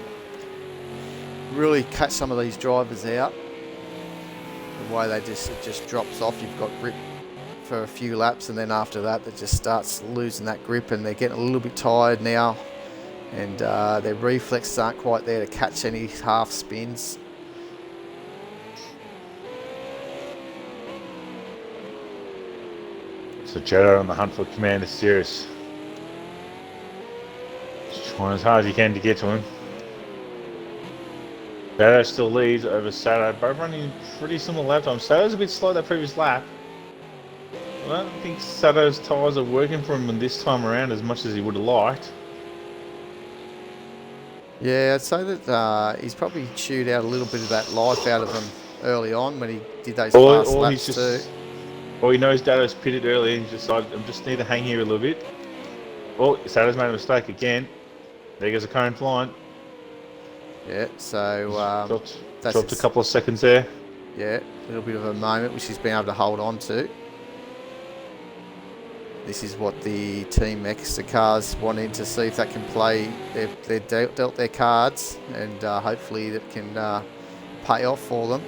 really catch some of these drivers out. The way it just drops off, you've got grip for a few laps, and then after that it just starts losing that grip, and they're getting a little bit tired now, and their reflexes aren't quite there to catch any half spins. So Jeddah on the hunt for Commander Cirrus. Just trying as hard as he can to get to him. Sato still leads over Sato, both running pretty similar lap times. Sato's a bit slow that previous lap. I don't think Sato's tyres are working for him this time around as much as he would have liked. Yeah, I'd say that he's probably chewed out a little bit of that life out of them early on when he did those fast laps too. Or he knows Dato's pitted early and he's decided, I just need to hang here a little bit. Oh, Sato's made a mistake again. There goes a cone flying. Yeah, so dropped a couple of seconds there. Yeah, a little bit of a moment which he's been able to hold on to. This is what the Team Extra cars wanting to see if that can play. They've dealt their cards, and hopefully that can pay off for them.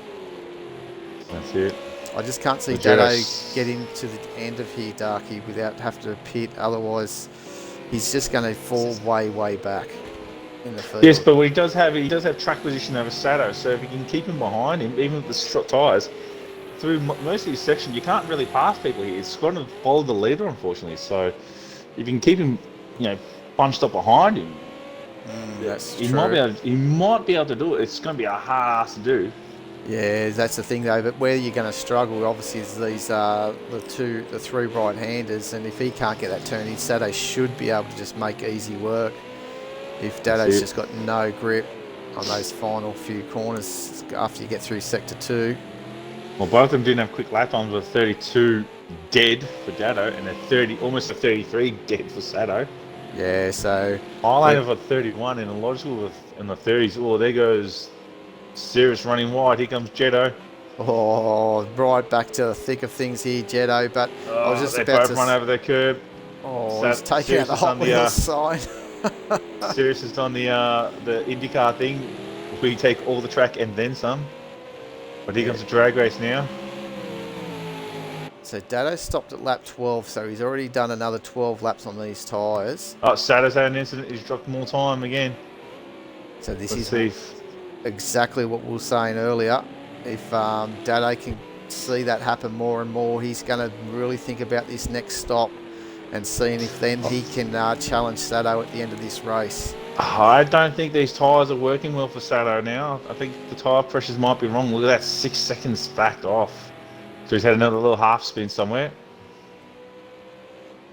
That's it. I just can't see Dado getting to the end of here, Darky, without having to pit. Otherwise, he's just going to fall way back in the field. Yes, but he does have track position over Sato, so if you can keep him behind him, even with the short tyres, through most of his section, you can't really pass people here. It's got to follow the leader, unfortunately. So if you can keep him, bunched up behind him, he might be able to do it. It's going to be a hard ass to do. Yeah, that's the thing though. But where you're going to struggle, obviously, is these the three right-handers, and if he can't get that turn in, Sato should be able to just make easy work. If Dado's just got no grip on those final few corners after you get through sector 2. Well, both of them didn't have quick lap times, with 32 dead for Dado and almost a 33 dead for Sado. Yeah, so Highlander for 31 and a logical in the 30s. Oh, there goes Cirrus running wide. Here comes Jetto. oh, right back to the thick of things here, Jetto. But I was just they about both to. run over the curb. Oh, he's taking out the Hot Wheels sign. Cirrus is on the IndyCar thing. We take all the track and then some. But here comes the drag race now. So Dado stopped at lap 12, so he's already done another 12 laps on these tyres. Oh, Sato's had an incident. He's dropped more time again. So this is exactly what we were saying earlier. If Dado can see that happen more and more, he's going to really think about this next stop and seeing if then he can challenge Sato at the end of this race. I don't think these tyres are working well for Sato now. I think the tyre pressures might be wrong. Look at that, 6 seconds backed off. So he's had another little half spin somewhere.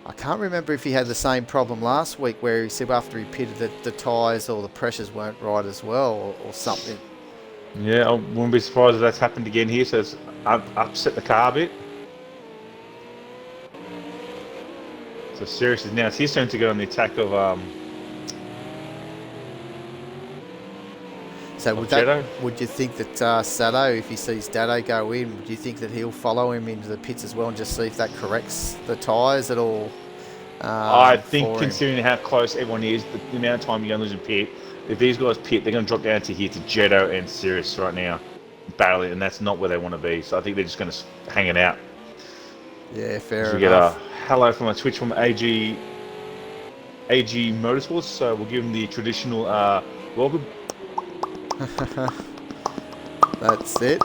I can't remember if he had the same problem last week where he said after he pitted that the tyres or the pressures weren't right as well or something. Yeah, I wouldn't be surprised if that's happened again here. So it's upset the car a bit. So seriously, now it's his turn to go on the attack of So would you think that Sato, if he sees Dado go in, would you think that he'll follow him into the pits as well and just see if that corrects the tyres at all? I think considering how close everyone is, the amount of time you're going to lose in pit, if these guys pit, they're going to drop down to here to Jetto and Cirrus right now, battling, and that's not where they want to be. So I think they're just going to hang it out. Yeah, fair enough. We get a hello from a Twitch from AG Motorsports, so we'll give them the traditional welcome. That's it.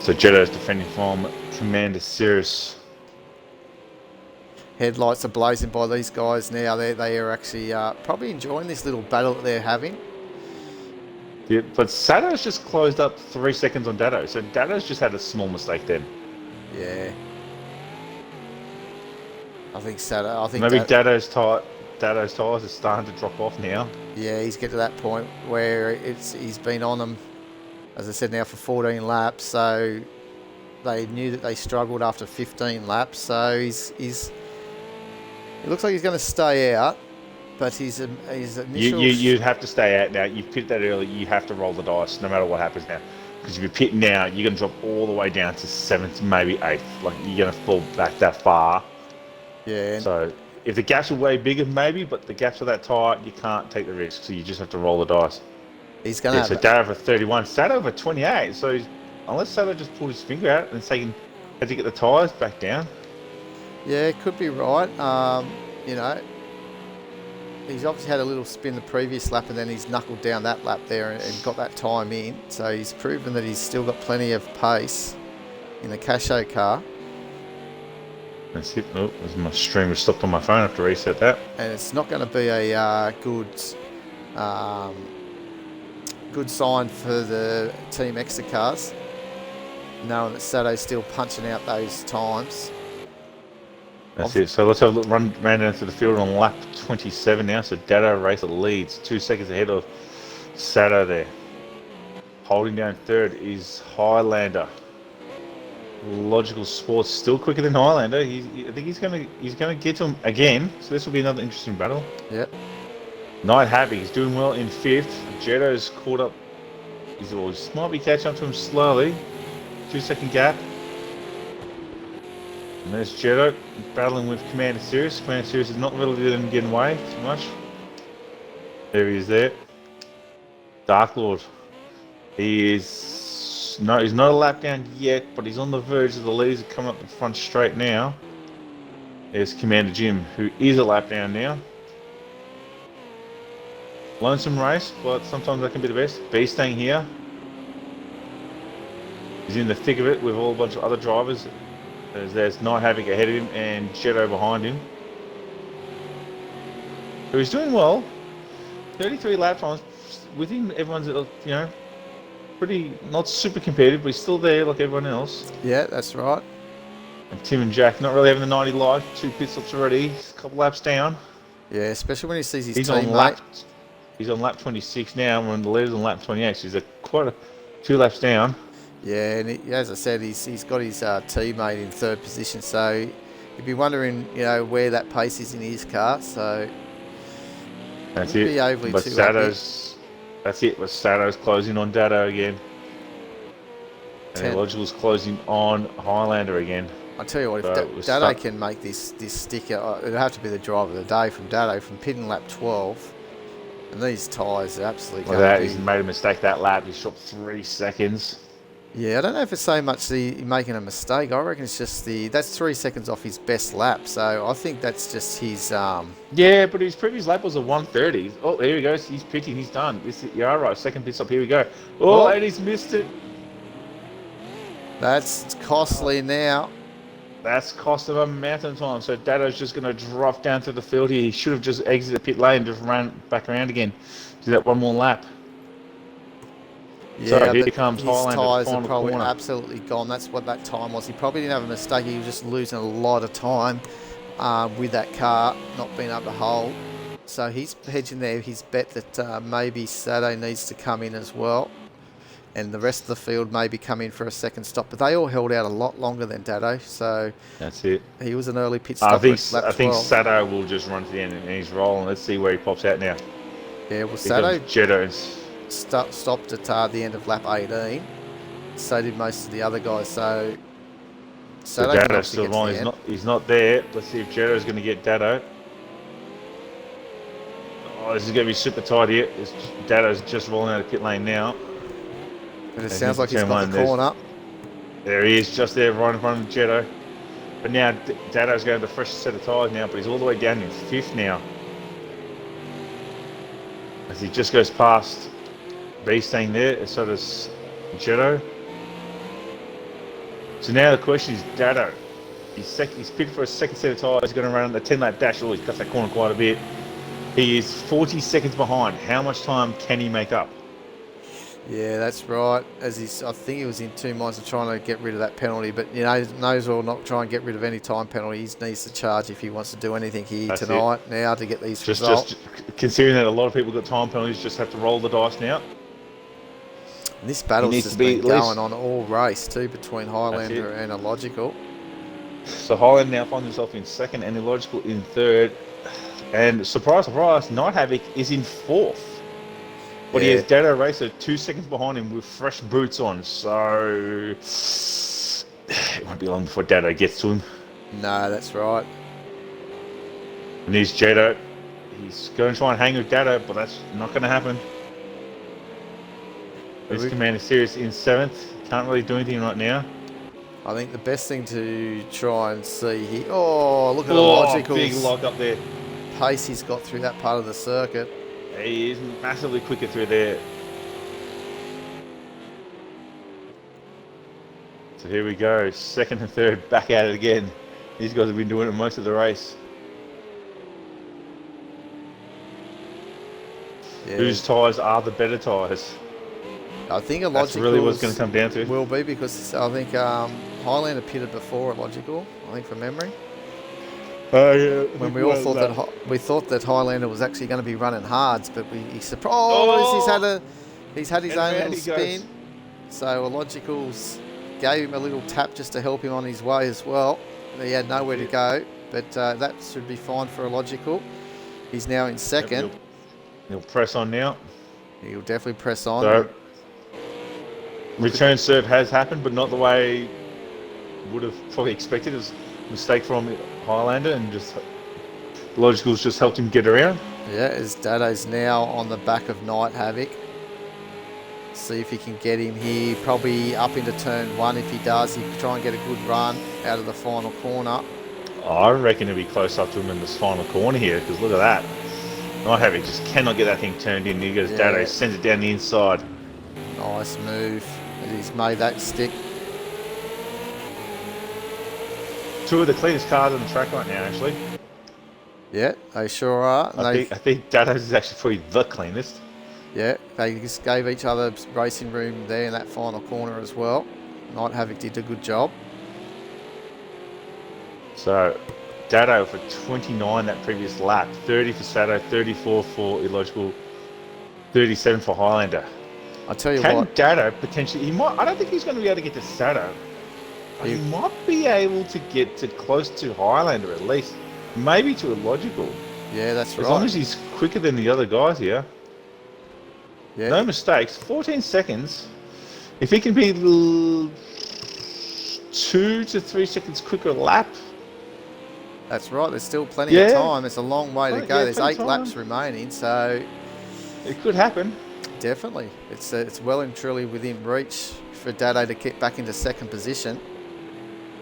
So Jetto's defending from Commander Cirrus. Headlights are blazing by these guys now. They are actually probably enjoying this little battle that they're having. Yeah, but Sato's just closed up 3 seconds on Dado, so Dado's just had a small mistake then. Yeah. I think Sato. Maybe Dado's tyres are starting to drop off now. Yeah, he's getting to that point where he's been on them, as I said, now for 14 laps. So they knew that they struggled after 15 laps. So it looks like he's going to stay out. But his initial... You have to stay out now. You've pitted that early. You have to roll the dice no matter what happens now. Because if you pit now, you're going to drop all the way down to 7th, maybe 8th. Like, you're going to fall back that far. Yeah. So if the gaps are way bigger, maybe, but the gaps are that tight, you can't take the risk. So you just have to roll the dice. He's going to have... So Dado for 31, Sato for 28. So unless Sato just pulled his finger out and had to get the tyres back down. Yeah, could be right. You know... He's obviously had a little spin the previous lap and then he's knuckled down that lap there and got that time in. So he's proven that he's still got plenty of pace in the Casho car. That's it. Oh, my stream was stopped on my phone. I have to reset that. And it's not going to be a good sign for the Team Exeter cars, knowing that Sato's still punching out those times. That's it. So let's have a look, run down to the field on lap 27 now. So Dado Racer leads 2 seconds ahead of Sato there. Holding down third is Highlander. Logical Sports still quicker than Highlander. I think he's gonna get to him again. So this will be another interesting battle. Yep. Night Happy, he's doing well in 5th. Jetto's caught up. He might be catching up to him slowly. 2 second gap. And there's Jetto battling with Commander Cirrus. Commander Cirrus is not really letting him get away too much. There he is there. Dark Lord. He's not a lap down yet, but he's on the verge of the leaders coming up the front straight now. There's Commander Jim, who is a lap down now. Lonesome race, but sometimes that can be the best. B staying here. He's in the thick of it with a bunch of other drivers. There's Night Havoc ahead of him and Jetto behind him. So he's doing well. 33 lap times. With him, everyone's, pretty, not super competitive, but he's still there like everyone else. Yeah, that's right. And Tim and Jack not really having the 90 life. 2 pit stops already. A couple laps down. Yeah, especially when he sees his He's teammate. on lap 26 now, when the leader's on lap 28. So he's quite a 2 laps down. Yeah, and as I said, he's got his teammate in 3rd position, so you'd be wondering, where that pace is in his car. So That's wouldn't it. be overly But too Sato's, that's it. But Sato's closing on Dado again. And Illogical's closing on Highlander again. I tell you what, So if Dado can make this sticker, it'd have to be the driver of the day from Dado, from pitting lap 12. And these tyres are absolutely Well, going to be... he's made a mistake that lap. He shot 3 seconds. Yeah, I don't know if it's so much the making a mistake. I reckon it's just that's 3 seconds off his best lap. So I think that's just his... Yeah, but his previous lap was a 1:30. Oh, here he goes. He's pitting. He's done. You are right. Second pit stop. Here we go. Oh, and he's missed it. That's costly now. That's cost him a mountain time. So Dado's just going to drop down to the field here. He should have just exited the pit lane and just ran back around again. Do that one more lap. Yeah, so here comes his Highlander. tyres are probably absolutely gone. That's what that time was. He probably didn't have a mistake. He was just losing a lot of time with that car, not being able to hold. So he's hedging there his bet that maybe Sato needs to come in as well. And the rest of the field maybe come in for a second stop. But they all held out a lot longer than Dado. So that's it. He was an early pit stop. I think Sato will just run to the end and he's rolling. Let's see where he pops out now. Yeah, well, Sato Jettos stopped at the end of lap 18. So did most of the other guys. So Dado's still rolling. He's not there. Let's see if Jetto's going to get Dado. Oh, this is going to be super tight here. Dado's just rolling out of pit lane now. And it sounds like he's got the corner. There he is, just there, right in front of Jetto. But now Dado's going to the fresh set of tyres now, but he's all the way down in 5th now. As he just goes past B staying there, and so does Jetto. So now the question is Dado. He's picked for a second set of tyres. He's going to run the 10-lap dash. Oh, he's cut that corner quite a bit. He is 40 seconds behind. How much time can he make up? Yeah, that's right. I think he was in 2 minds of trying to get rid of that penalty, but knows well not try and get rid of any time penalty. He needs to charge if he wants to do anything here tonight now to get these results. Just considering that a lot of people got time penalties, just have to roll the dice now. And this battle's just been going on all race too between Highlander and Illogical. So Highlander now finds himself in 2nd and Illogical in 3rd. And surprise, surprise, Night Havoc is in 4th. But he has Dado Racer 2 seconds behind him with fresh boots on, so it won't be long before Dado gets to him. No, that's right. And here's Dado. He's going to try and hang with Dado, but that's not going to happen. This Commander Series in 7th. Can't really do anything right now. I think the best thing to try and see here... Oh, look at Illogical's big lock up there. Pace he's got through that part of the circuit. He is massively quicker through there. So here we go, 2nd and 3rd, back at it again. These guys have been doing it most of the race. Yeah. Whose tyres are the better tyres? I think Illogical's that's really what it's going to come down to. Will be, because I think Highlander pitted before Illogical, I think from memory. Yeah. When we all thought that Highlander was actually going to be running hards, but he's surprised. He's had his own little spin. So Illogical's gave him a little tap just to help him on his way as well. He had nowhere to go, but that should be fine for Illogical. He's now in 2nd. He'll press on now. He'll definitely press on. So, return serve has happened, but not the way would have probably expected. It was a mistake from Highlander, and just Illogical's just helped him get around. Yeah, as Dado's now on the back of Night Havoc. See if he can get him here. Probably up into turn 1. If he does, he can try and get a good run out of the final corner. I reckon he'll be close up to him in this final corner here, because look at that. Night Havoc just cannot get that thing turned in. He goes Dado, sends it down the inside. Nice move. And he's made that stick. 2 of the cleanest cars on the track right now, actually. Yeah, they sure are. I think Dado's is actually probably the cleanest. Yeah, they just gave each other racing room there in that final corner as well. Night Havoc did a good job. So, Dado for 29 that previous lap. 30 for Sato, 34 for Illogical, 37 for Highlander. I tell you Can what, Dado potentially? He might. I don't think he's going to be able to get to Sato. But he might be able to get to close to Highlander at least, maybe to a logical. yeah, that's right. As long as he's quicker than the other guys here. Yeah, No mistakes. 14 seconds. If he can be 2 to 3 seconds quicker lap. that's right. There's still plenty of time. It's a long way to go. Yeah, There's 8 laps remaining, so it could happen. definitely, it's well and truly within reach for Dado to get back into second position,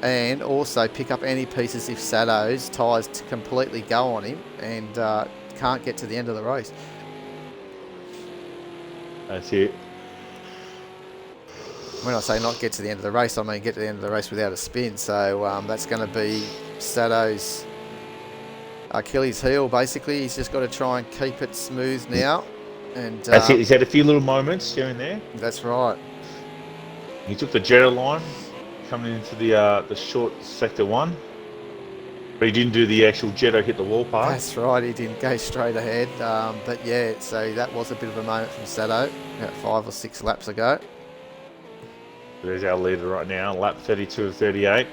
and also pick up any pieces if Sato's tyres completely go on him and can't get to the end of the race. That's it. When I say not get to the end of the race, I mean get to the end of the race without a spin. So that's going to be Sato's Achilles heel, basically. He's just got to try and keep it smooth now. And that's it. He's had a few little moments here and there. That's right. He took the Jetta line coming into the short sector 1. But he didn't do the actual Jetta hit the wall part. That's right, he didn't go straight ahead. But yeah, so that was a bit of a moment from Sato about 5 or 6 laps ago. There's our leader right now, lap 32 of 38.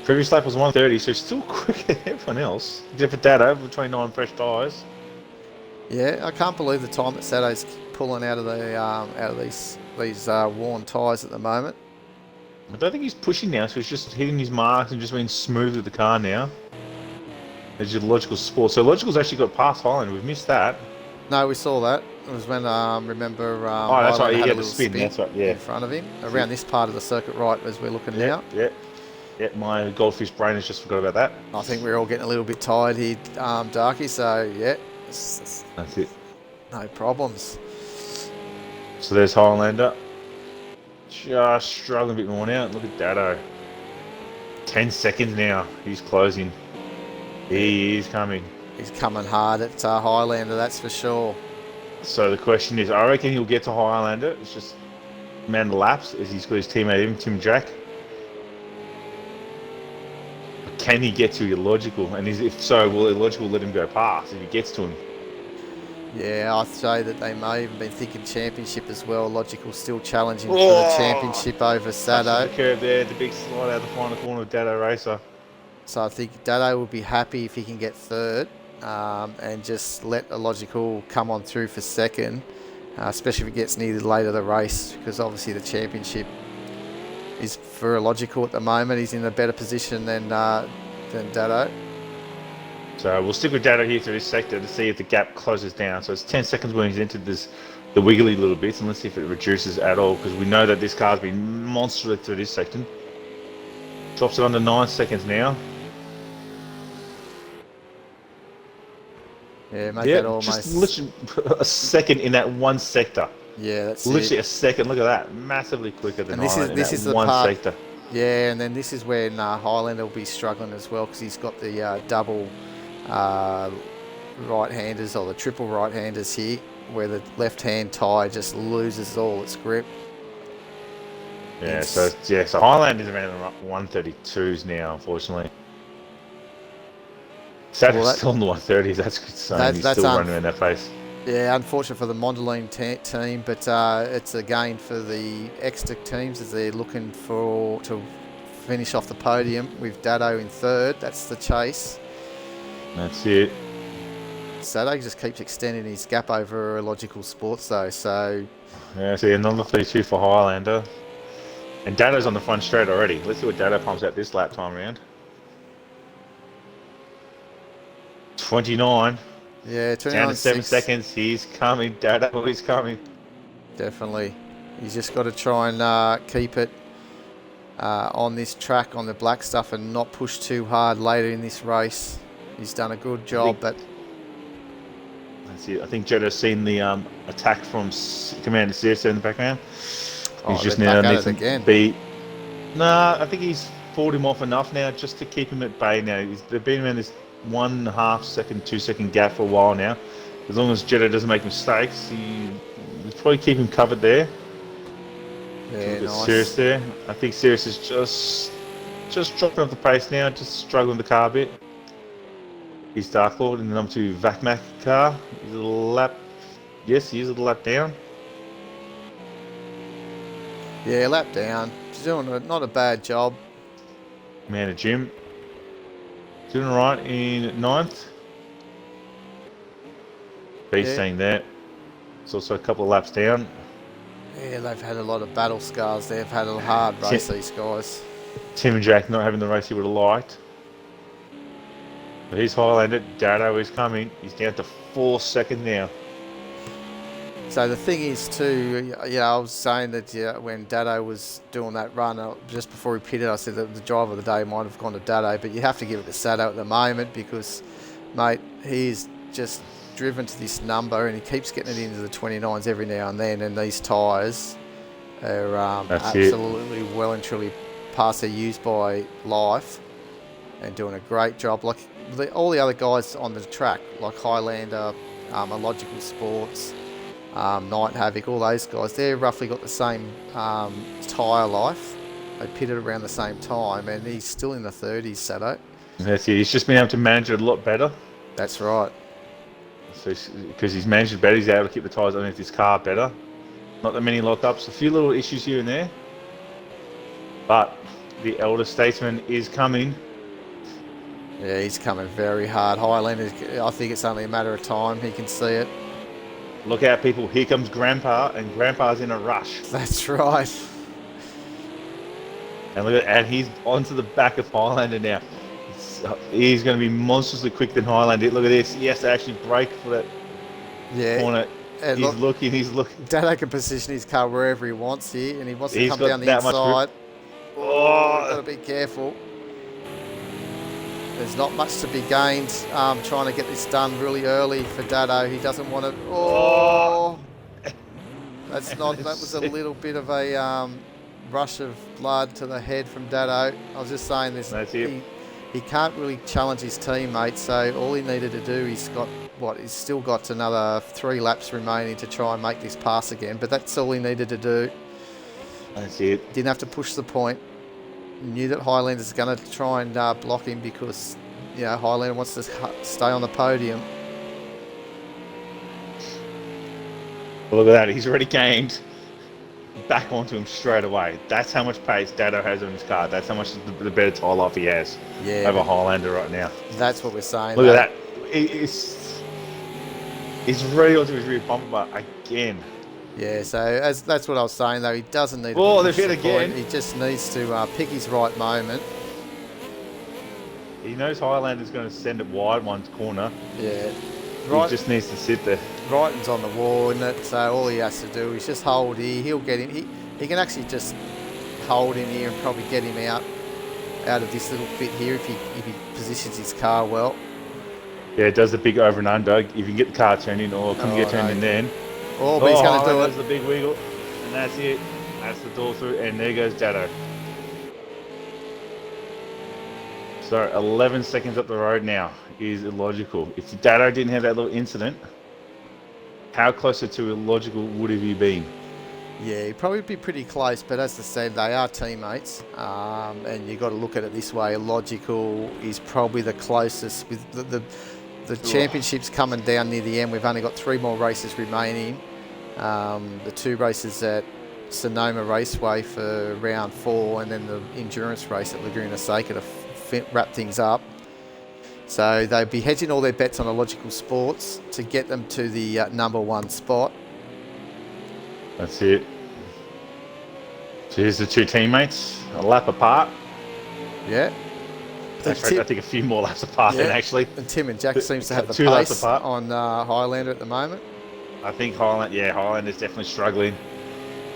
Previous lap was 130, so still quicker than everyone else. Except for Dado with 29 fresh tyres. Yeah, I can't believe the time that Sato's pulling out of these worn tyres at the moment. I don't think he's pushing now, so he's just hitting his marks and just being smooth with the car now. There's your logical sport. So logical's actually got past Highlander. We've missed that. No, we saw that. It was when remember. Oh, that's right. He had had a the spin. That's right. Yeah. In front of him, around this part of the circuit, right as we're looking now. Yeah. My goldfish brain has just forgot about that. I think we're all getting a little bit tired here, Darky. So yeah, that's it. No problems. So there's Highlander. Just struggling a bit more now. Look at Dado. 10 seconds now. He's closing. He is coming. He's coming hard at Highlander, that's for sure. So the question is, I reckon he'll get to Highlander. It's just man the laps as he's got his teammate Tim Jack. Can he get to Illogical? And if so, will Illogical let him go past if he gets to him? Yeah, I'd say that they may have been thinking championship as well. Logical still challenging for the championship over Sato. The curve there, the big slide out the final corner of Dado Racer. So I think Dado will be happy if he can get third and just let Illogical come on through for second, especially if it gets needed later the race, because obviously the championship is for Illogical at the moment. He's in a better position than Dado. So we'll stick with Dado here through this sector to see if the gap closes down. So it's 10 seconds when he's entered the wiggly little bits, and let's see if it reduces at all, because we know that this car's been monstrous through this section. Drops it under 9 seconds now. Yeah, make that almost... just literally a second in that one sector. Yeah, that's literally a second. Look at that, massively quicker than Highlander this is the one part, sector. Yeah, and then this is when Highlander will be struggling as well, because he's got the double right-handers, or the triple right-handers here, where the left-hand tyre just loses all its grip. Yeah, so Highlander's around the 132s now, unfortunately. Sato's still in the 130s. That's good sign. He's still running around that pace. Yeah, unfortunate for the Mondelez team, but it's a gain for the extra teams as they're looking to finish off the podium with Dado in third. That's the chase. That's it. Sato just keeps extending his gap over Illogical Sports though, so... Yeah, see, another 32 for Highlander. And Dado's on the front straight already. Let's see what Dado pumps out this lap time round. 29. Yeah, 29. Down to 7 seconds. He's coming. Dado is coming. Definitely. He's just got to try and keep it on this track, on the black stuff, and not push too hard later in this race. He's done a good job, but... That's it. I think Jetta's seen the attack from Commander Sirius in the background. He's just now needs to beat... Nah, I think he's fought him off enough now just to keep him at bay now. They've been around this 1.5 second, 2 second gap for a while now. As long as Jetta doesn't make mistakes, he'll probably keep him covered there. Yeah, nice. Sirius there. I think Sirius is just dropping off the pace now, just struggling the car a bit. He's Dark Lord in the number 2 Vacmac car. He's a lap Yes, he is a lap down. Yeah, lap down. He's doing not a bad job. Man of Jim. Doing all right in 9th. He's saying that. It's also a couple of laps down. Yeah, they've had a lot of battle scars. They've had a hard race, these guys. Tim and Jack not having the race he would have liked. But he's Highlander. Dado is coming. He's down to 4 seconds now. So the thing is too, I was saying that when Dado was doing that run, just before he pitted, I said that the driver of the day might have gone to Dado, but you have to give it to Sado at the moment because, mate, he's just driven to this number and he keeps getting it into the 29s every now and then, and these tyres are absolutely well and truly past their use by life and doing a great job. Like all the other guys on the track, like Highlander, Illogical Sports, Night Havoc, all those guys, they're roughly got the same tyre life. They pitted around the same time and he's still in the 30s, Sado. That's it. He's just been able to manage it a lot better. That's right. So, because he's managed it better, he's able to keep the tyres underneath his car better. Not that many lockups, a few little issues here and there. But the elder statesman is coming. Yeah, he's coming very hard. Highlander, I think it's only a matter of time. He can see it. Look out, people. Here comes Grandpa, and Grandpa's in a rush. That's right. And look at, and he's onto the back of Highlander now. He's going to be monstrously quicker than Highlander. Look at this. He has to actually brake for that corner. And he's looking. Dado can position his car wherever he wants here, and he wants to come down the inside. Got to be careful. There's not much to be gained trying to get this done really early for Dado. He doesn't want it. That was a little bit of a rush of blood to the head from Dado. I was just saying this. He can't really challenge his teammates, so all he needed to do, he's still got another 3 laps remaining to try and make this pass again, but that's all he needed to do. That's it. Didn't have to push the point. Knew that Highlander's going to try and block him because, Highlander wants to stay on the podium. Well, look at that. He's already gained back onto him straight away. That's how much pace Dado has on his car. That's how much the better tyre life he has over Highlander right now. That's what we're saying. Look at that. He's ready onto his rear bumper again. Yeah, so that's what I was saying, though. He doesn't need to they've hit again. He just needs to pick his right moment. He knows Highlander's going to send it wide one corner. Yeah. He just needs to sit there. Brighton's on the wall, isn't it? So all he has to do is just hold here. He'll get him. He can actually just hold him here and probably get him out of this little bit here if he positions his car well. Yeah, it does the big over and under. If you can get the car turned in, or can you get turned in then? Oh, but he's going to do it. That's the big wiggle, and that's it. That's the door through, and there goes Dado. So 11 seconds up the road now is illogical. If Dado didn't have that little incident, how closer to illogical would have you been? Yeah, he'd probably be pretty close, but as I said, they are teammates, and you've got to look at it this way. Illogical is probably the closest. With the championship's coming down near the end. We've only got 3 more races remaining. The 2 races at Sonoma Raceway for round 4, and then the endurance race at Laguna Seca to wrap things up. So they'd be hedging all their bets on Illogical Sports to get them to the number 1 spot. That's it. So here's the 2 teammates, a lap apart. Yeah. Actually, I think a few more laps apart then, actually. And Tim and Jack seems to have the 2 pace laps apart on Highlander at the moment. I think Highlander's definitely struggling.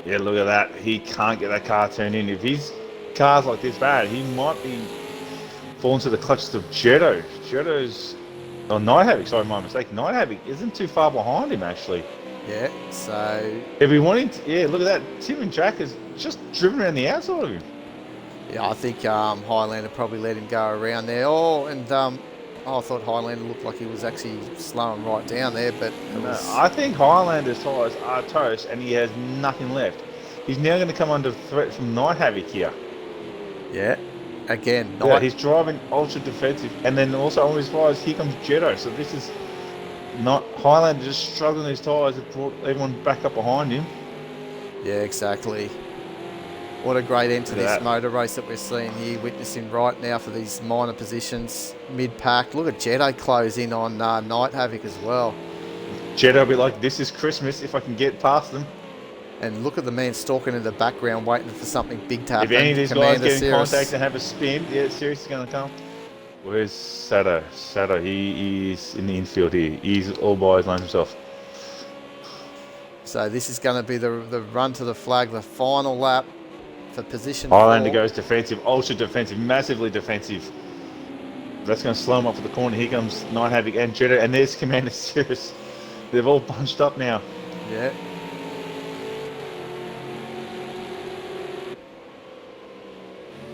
Yeah, look at that. He can't get that car turned in. If his car's like this bad, he might be falling to the clutches of Jetto. Jetto's... Oh, Night Havoc, sorry, my mistake. Night Havoc isn't too far behind him, actually. Yeah, so... If he wanted to, yeah, look at that. Tim and Jack has just driven around the outside of him. Yeah, I think Highlander probably let him go around there. I thought Highlander looked like he was actually slowing right down there, but I think Highlander's tyres are toast and he has nothing left. He's now going to come under threat from Night Havoc here. Yeah, again, he's driving ultra defensive, and then also on his fires, here comes Jetto. So this is Not Highlander just struggling his tyres. It brought everyone back up behind him. Yeah, exactly. What a great end to Look at this that. motor race that we're seeing here, witnessing right now for these minor positions, mid-pack. Look at Jetto close in on Night Havoc as well. Jetta will be like, this is Christmas if I can get past them. And look at the man stalking in the background, waiting for something big to happen. If any of these guys get in Cirrus. contact and have a spin, yeah, Sirius is going to come. Where's Sato? Sato, he is in the infield here. He's all by his own himself. So this is going to be the run to the flag, the final lap for position Highlander 4. goes defensive, ultra defensive, massively defensive. That's going to slow him up for the corner. Here comes Night Havoc and Jetta, and there's Commander Sirius. They've all bunched up now. Yeah.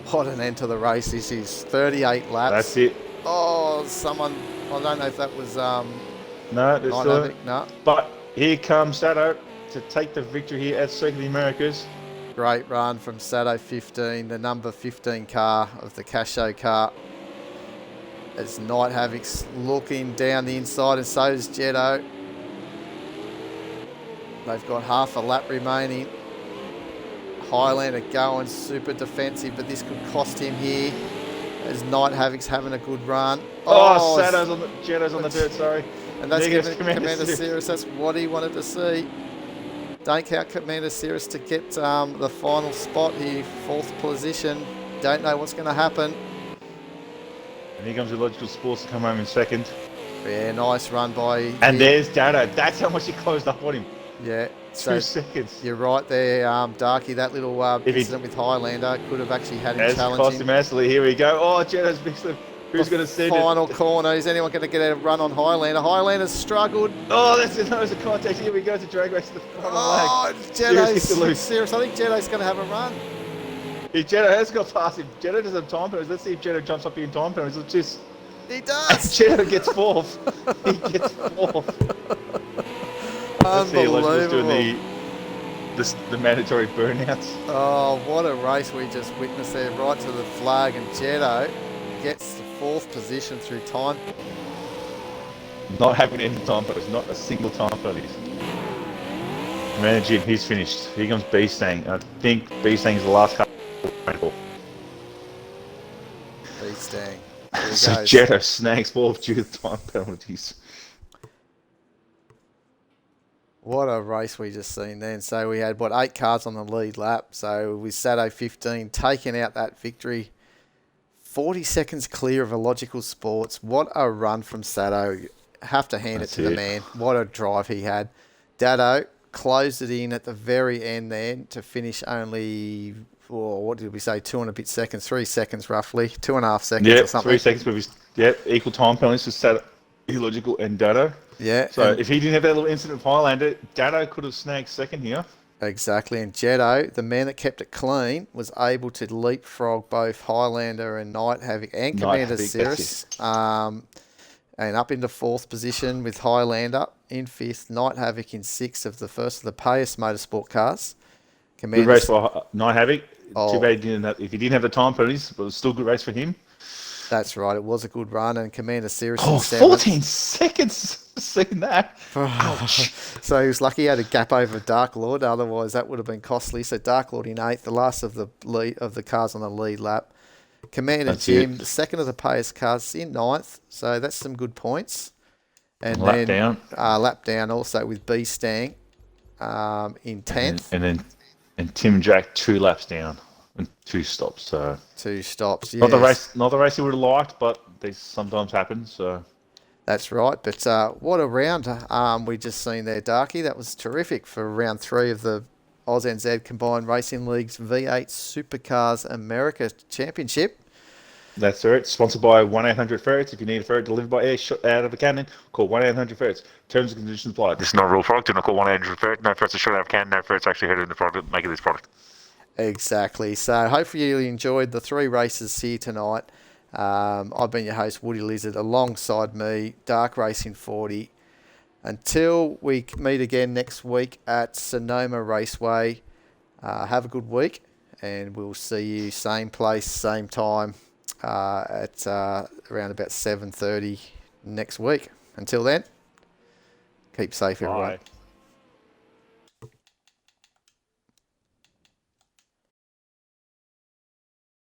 What an end to the race. This is 38 laps. That's it. Oh, someone, I don't know if that was No, there's Night still. Havoc. No. But here comes Sato to take the victory here at Circuit of the Americas. Great run from Sato 15, the number 15 car of the Casho car. As Night Havoc's looking down the inside, and so is Jetto. They've got half a lap remaining. Highlander going super defensive, but this could cost him here. As Night Havoc's having a good run. Oh, Sato's on the Jetto's on the dirt, sorry. And that's There goes giving Commander Cirrus. That's what he wanted to see. Don't count Commander Cirrus to get the final spot here, 4th position. Don't know what's going to happen. And here comes the Logical Sports to come home in second. Yeah, nice run by... And there's Dado. That's how much he closed up on him. Yeah. 2 seconds. You're right there, Darky. That little incident with Highlander could have actually had him That's challenging. cost him massively. Here we go. Oh, Jetto's big slip. Who's going to send it? Final corner. Is anyone going to get a run on Highlander? Highlander's struggled. Oh, that's it. That was a contact. Here we go to drag race to the final leg. Jetto's gets to lose. serious. I think Jetto's going to have a run. If Jetto has got past him. Jetto doesn't have time penalties. Let's see if Jetto jumps up here in time penalties. Let's just... He does. Jetto gets 4th. He gets 4th. Let's see Logical's doing the mandatory burnouts. Oh, what a race we just witnessed there, right to the flag, and Jetto gets the 4th position through time. Not having any time penalties, not a single time penalties. Commander Jim, he's finished. Here comes B-Stang. I think B-Stang is the last car. B-Stang. So Jetto snags 4th due to time penalties. What a race we just seen then. So we had, 8 cars on the lead lap. So with Sato 15 taking out that victory. 40 seconds clear of a Logical Sports. What a run from Sato. Have to hand it to the man. What a drive he had. Dado closed it in at the very end then to finish only, what did we say, 2 and a bit seconds, 3 seconds roughly, 2.5 seconds or something. 3 seconds with his, equal time penalties for Sato, Illogical and Dado. Yeah. So if he didn't have that little incident with Highlander, Dado could have snagged second here. Exactly. And Jetto, the man that kept it clean, was able to leapfrog both Highlander and Night Havoc and Commander Cirrus. And up into 4th position with Highlander in 5th, Night Havoc in 6th of the first of the Payas Motorsport cars. Good race for Night Havoc. Oh. Too bad he didn't have, if he didn't have the time penalties, but it was still a good race for him. That's right. It was a good run. And Commander Cirrus in 7th. 14 seconds. Seen that. So he was lucky he had a gap over Dark Lord. Otherwise, that would have been costly. So Dark Lord in 8th, the last of the lead, of the cars on the lead lap. Commander Jim, the second of the Payas cars, in 9th. So that's some good points. And lap down. Lap down also with B Stang in 10th. And Tim Jack 2 laps down and 2 stops. So 2 stops. Yes. Not the race he would have liked, but they sometimes happen. So that's right. But what a round we just seen there, Darky. That was terrific for round 3 of the ANZCRL Combined Racing League's V8 SuperCars America Championship. That's right. Sponsored by 1-800-FERRETS. If you need a ferret delivered by air shot out of a cannon, call 1-800-FERRETS. Terms and conditions apply. This is not a real product. Do not call 1-800-FERRETS. No ferrets are shot out of a cannon. No ferrets actually heard in the product, making this product. Exactly. So hopefully you enjoyed the 3 races here tonight. I've been your host, Woody Lizard, alongside me, Dark Racing 40. Until we meet again next week at Sonoma Raceway, have a good week, and we'll see you same place, same time at around about 7:30 next week. Until then, Keep safe, everyone. Bye.